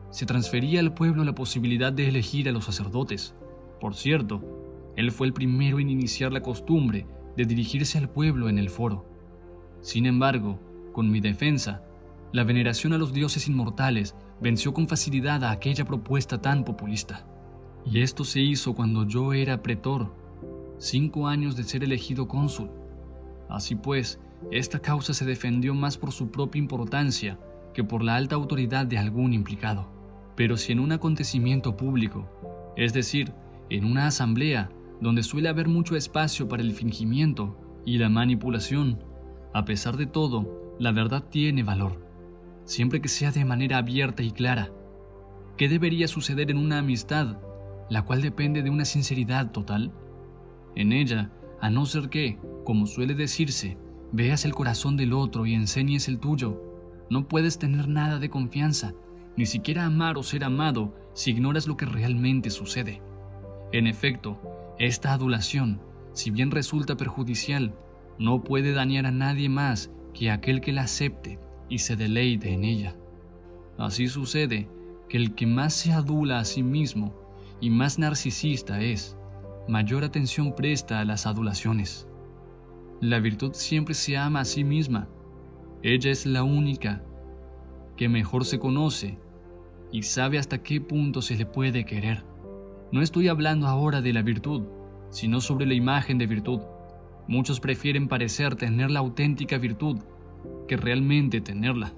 Se transfería al pueblo la posibilidad de elegir a los sacerdotes. Por cierto, él fue el primero en iniciar la costumbre de dirigirse al pueblo en el foro. Sin embargo, con mi defensa, la veneración a los dioses inmortales venció con facilidad a aquella propuesta tan populista. Y esto se hizo cuando yo era pretor, 5 años de ser elegido cónsul. Así pues, esta causa se defendió más por su propia importancia que por la alta autoridad de algún implicado. Pero si en un acontecimiento público, es decir, en una asamblea donde suele haber mucho espacio para el fingimiento y la manipulación, a pesar de todo, la verdad tiene valor, siempre que sea de manera abierta y clara. ¿Qué debería suceder en una amistad, la cual depende de una sinceridad total? En ella, a no ser que, como suele decirse, veas el corazón del otro y enseñes el tuyo, no puedes tener nada de confianza, ni siquiera amar o ser amado si ignoras lo que realmente sucede. En efecto, esta adulación, si bien resulta perjudicial, no puede dañar a nadie más que aquel que la acepte y se deleite en ella. Así sucede que el que más se adula a sí mismo y más narcisista es, mayor atención presta a las adulaciones. La virtud siempre se ama a sí misma. Ella es la única que mejor se conoce y sabe hasta qué punto se le puede querer. No estoy hablando ahora de la virtud, sino sobre la imagen de virtud. Muchos prefieren parecer tener la auténtica virtud que realmente tenerla.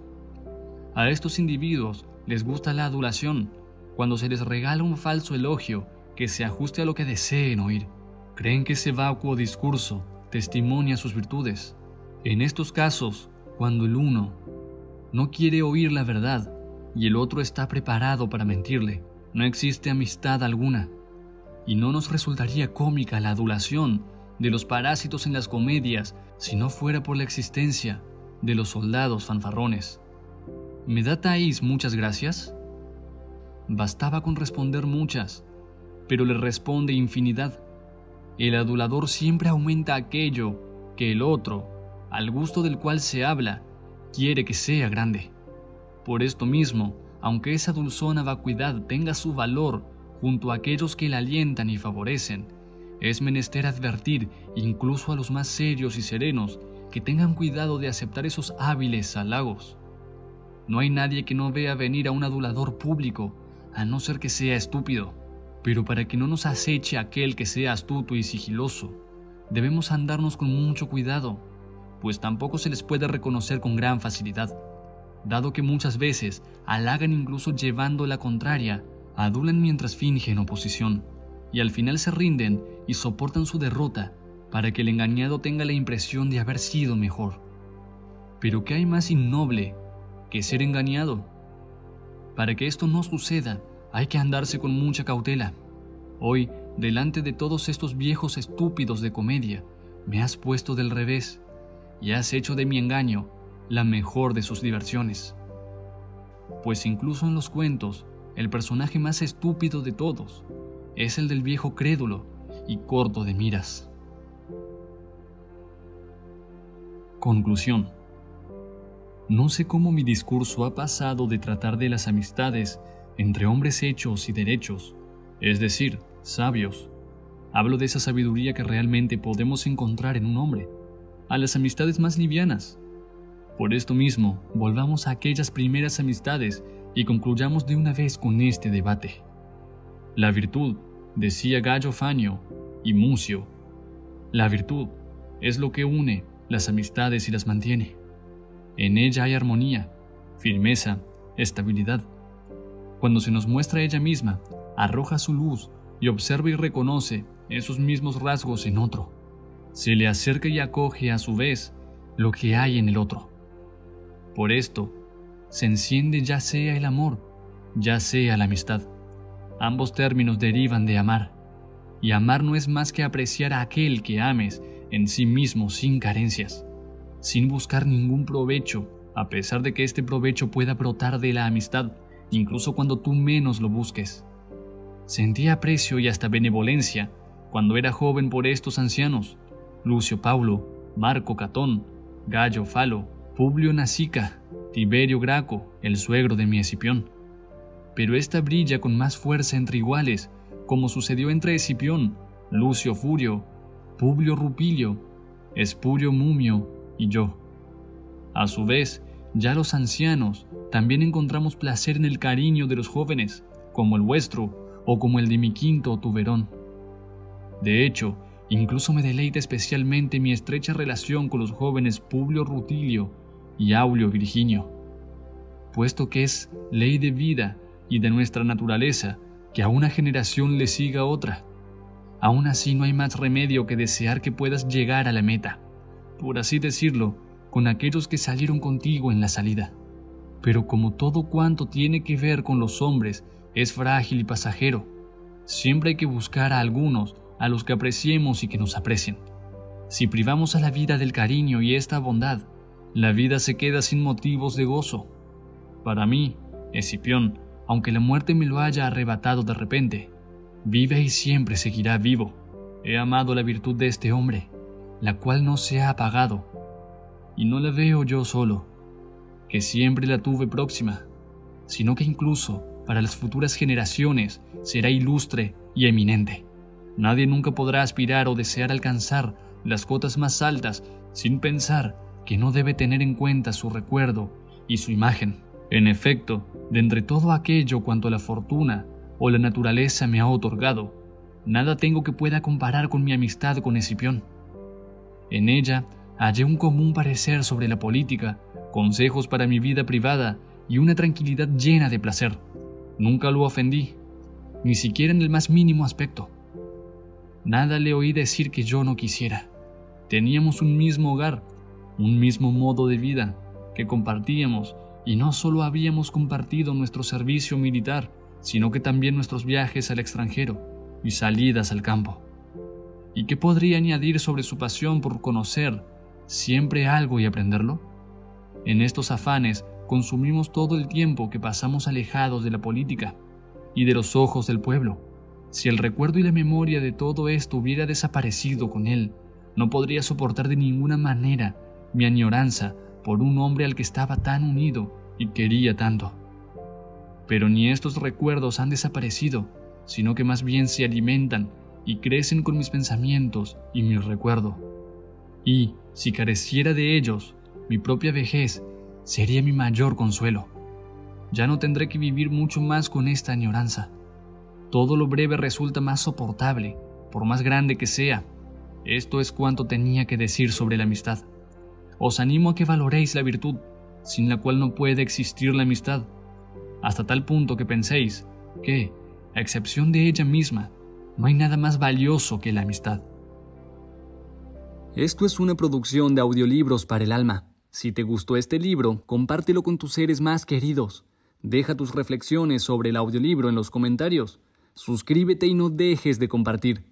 A estos individuos les gusta la adulación, cuando se les regala un falso elogio que se ajuste a lo que deseen oír. Creen que ese vacuo discurso testimonia sus virtudes. En estos casos, cuando el uno no quiere oír la verdad y el otro está preparado para mentirle, no existe amistad alguna, y no nos resultaría cómica la adulación de los parásitos en las comedias si no fuera por la existencia de los soldados fanfarrones. ¿Me da Thais muchas gracias? Bastaba con responder muchas, pero le responde infinidad. El adulador siempre aumenta aquello que el otro, al gusto del cual se habla, quiere que sea grande. Por esto mismo, aunque esa dulzona vacuidad tenga su valor junto a aquellos que la alientan y favorecen, es menester advertir incluso a los más serios y serenos que tengan cuidado de aceptar esos hábiles halagos. No hay nadie que no vea venir a un adulador público, a no ser que sea estúpido. Pero para que no nos aceche aquel que sea astuto y sigiloso, debemos andarnos con mucho cuidado, pues tampoco se les puede reconocer con gran facilidad, dado que muchas veces halagan incluso llevando la contraria, adulan mientras fingen oposición, y al final se rinden y soportan su derrota para que el engañado tenga la impresión de haber sido mejor. Pero ¿qué hay más innoble que ser engañado? Para que esto no suceda, hay que andarse con mucha cautela. Hoy, delante de todos estos viejos estúpidos de comedia, me has puesto del revés y has hecho de mi engaño la mejor de sus diversiones. Pues incluso en los cuentos, el personaje más estúpido de todos es el del viejo crédulo y corto de miras. Conclusión. No sé cómo mi discurso ha pasado de tratar de las amistades entre hombres hechos y derechos, es decir, sabios, Hablo de esa sabiduría que realmente podemos encontrar en un hombre, a las amistades más livianas. Por esto mismo, volvamos a aquellas primeras amistades y concluyamos de una vez con este debate. La virtud, decía Gallo Fanio y Mucio, la virtud es lo que une las amistades y las mantiene. En ella hay armonía, firmeza, estabilidad. Cuando se nos muestra ella misma, arroja su luz y observa y reconoce esos mismos rasgos en otro. Se le acerca y acoge a su vez lo que hay en el otro. Por esto, se enciende ya sea el amor, ya sea la amistad. Ambos términos derivan de amar, y amar no es más que apreciar a aquel que ames en sí mismo sin carencias, sin buscar ningún provecho, a pesar de que este provecho pueda brotar de la amistad, incluso cuando tú menos lo busques. Sentí aprecio y hasta benevolencia cuando era joven por estos ancianos, Lucio Paulo, Marco Catón, Gallo Falo, Publio Nasica, Tiberio Graco, el suegro de mi Escipión. Pero esta brilla con más fuerza entre iguales, como sucedió entre Escipión, Lucio Furio, Publio Rupilio, Espurio Mumio y yo. A su vez, ya los ancianos también encontramos placer en el cariño de los jóvenes, como el vuestro o como el de mi quinto Tuberón. De hecho, incluso me deleita especialmente mi estrecha relación con los jóvenes Publio Rutilio y Aulio Virginio, puesto que es ley de vida y de nuestra naturaleza que a una generación le siga otra. Aún así no hay más remedio que desear que puedas llegar a la meta, por así decirlo, con aquellos que salieron contigo en la salida. Pero como todo cuanto tiene que ver con los hombres es frágil y pasajero, siempre hay que buscar a algunos a los que apreciemos y que nos aprecien. Si privamos a la vida del cariño y esta bondad, la vida se queda sin motivos de gozo. Para mí, Escipión, aunque la muerte me lo haya arrebatado de repente, vive y siempre seguirá vivo. He amado la virtud de este hombre, la cual no se ha apagado, y no la veo yo solo, que siempre la tuve próxima, sino que incluso para las futuras generaciones será ilustre y eminente. Nadie nunca podrá aspirar o desear alcanzar las cotas más altas sin pensar que no debe tener en cuenta su recuerdo y su imagen. En efecto, de entre todo aquello cuanto la fortuna o la naturaleza me ha otorgado, nada tengo que pueda comparar con mi amistad con Escipión. En ella hallé un común parecer sobre la política, consejos para mi vida privada y una tranquilidad llena de placer. Nunca lo ofendí, ni siquiera en el más mínimo aspecto. Nada le oí decir que yo no quisiera. Teníamos un mismo hogar, un mismo modo de vida que compartíamos, y no solo habíamos compartido nuestro servicio militar, sino que también nuestros viajes al extranjero y salidas al campo. ¿Y qué podría añadir sobre su pasión por conocer siempre algo y aprenderlo? En estos afanes consumimos todo el tiempo que pasamos alejados de la política y de los ojos del pueblo. Si el recuerdo y la memoria de todo esto hubiera desaparecido con él, no podría soportar de ninguna manera mi añoranza por un hombre al que estaba tan unido y quería tanto. Pero ni estos recuerdos han desaparecido, sino que más bien se alimentan y crecen con mis pensamientos y mi recuerdo. Y, si careciera de ellos, mi propia vejez sería mi mayor consuelo. Ya no tendré que vivir mucho más con esta añoranza. Todo lo breve resulta más soportable, por más grande que sea. Esto es cuanto tenía que decir sobre la amistad. Os animo a que valoréis la virtud, sin la cual no puede existir la amistad, hasta tal punto que penséis que, a excepción de ella misma, no hay nada más valioso que la amistad. Esto es una producción de Audiolibros para el Alma. Si te gustó este libro, compártelo con tus seres más queridos. Deja tus reflexiones sobre el audiolibro en los comentarios. Suscríbete y no dejes de compartir.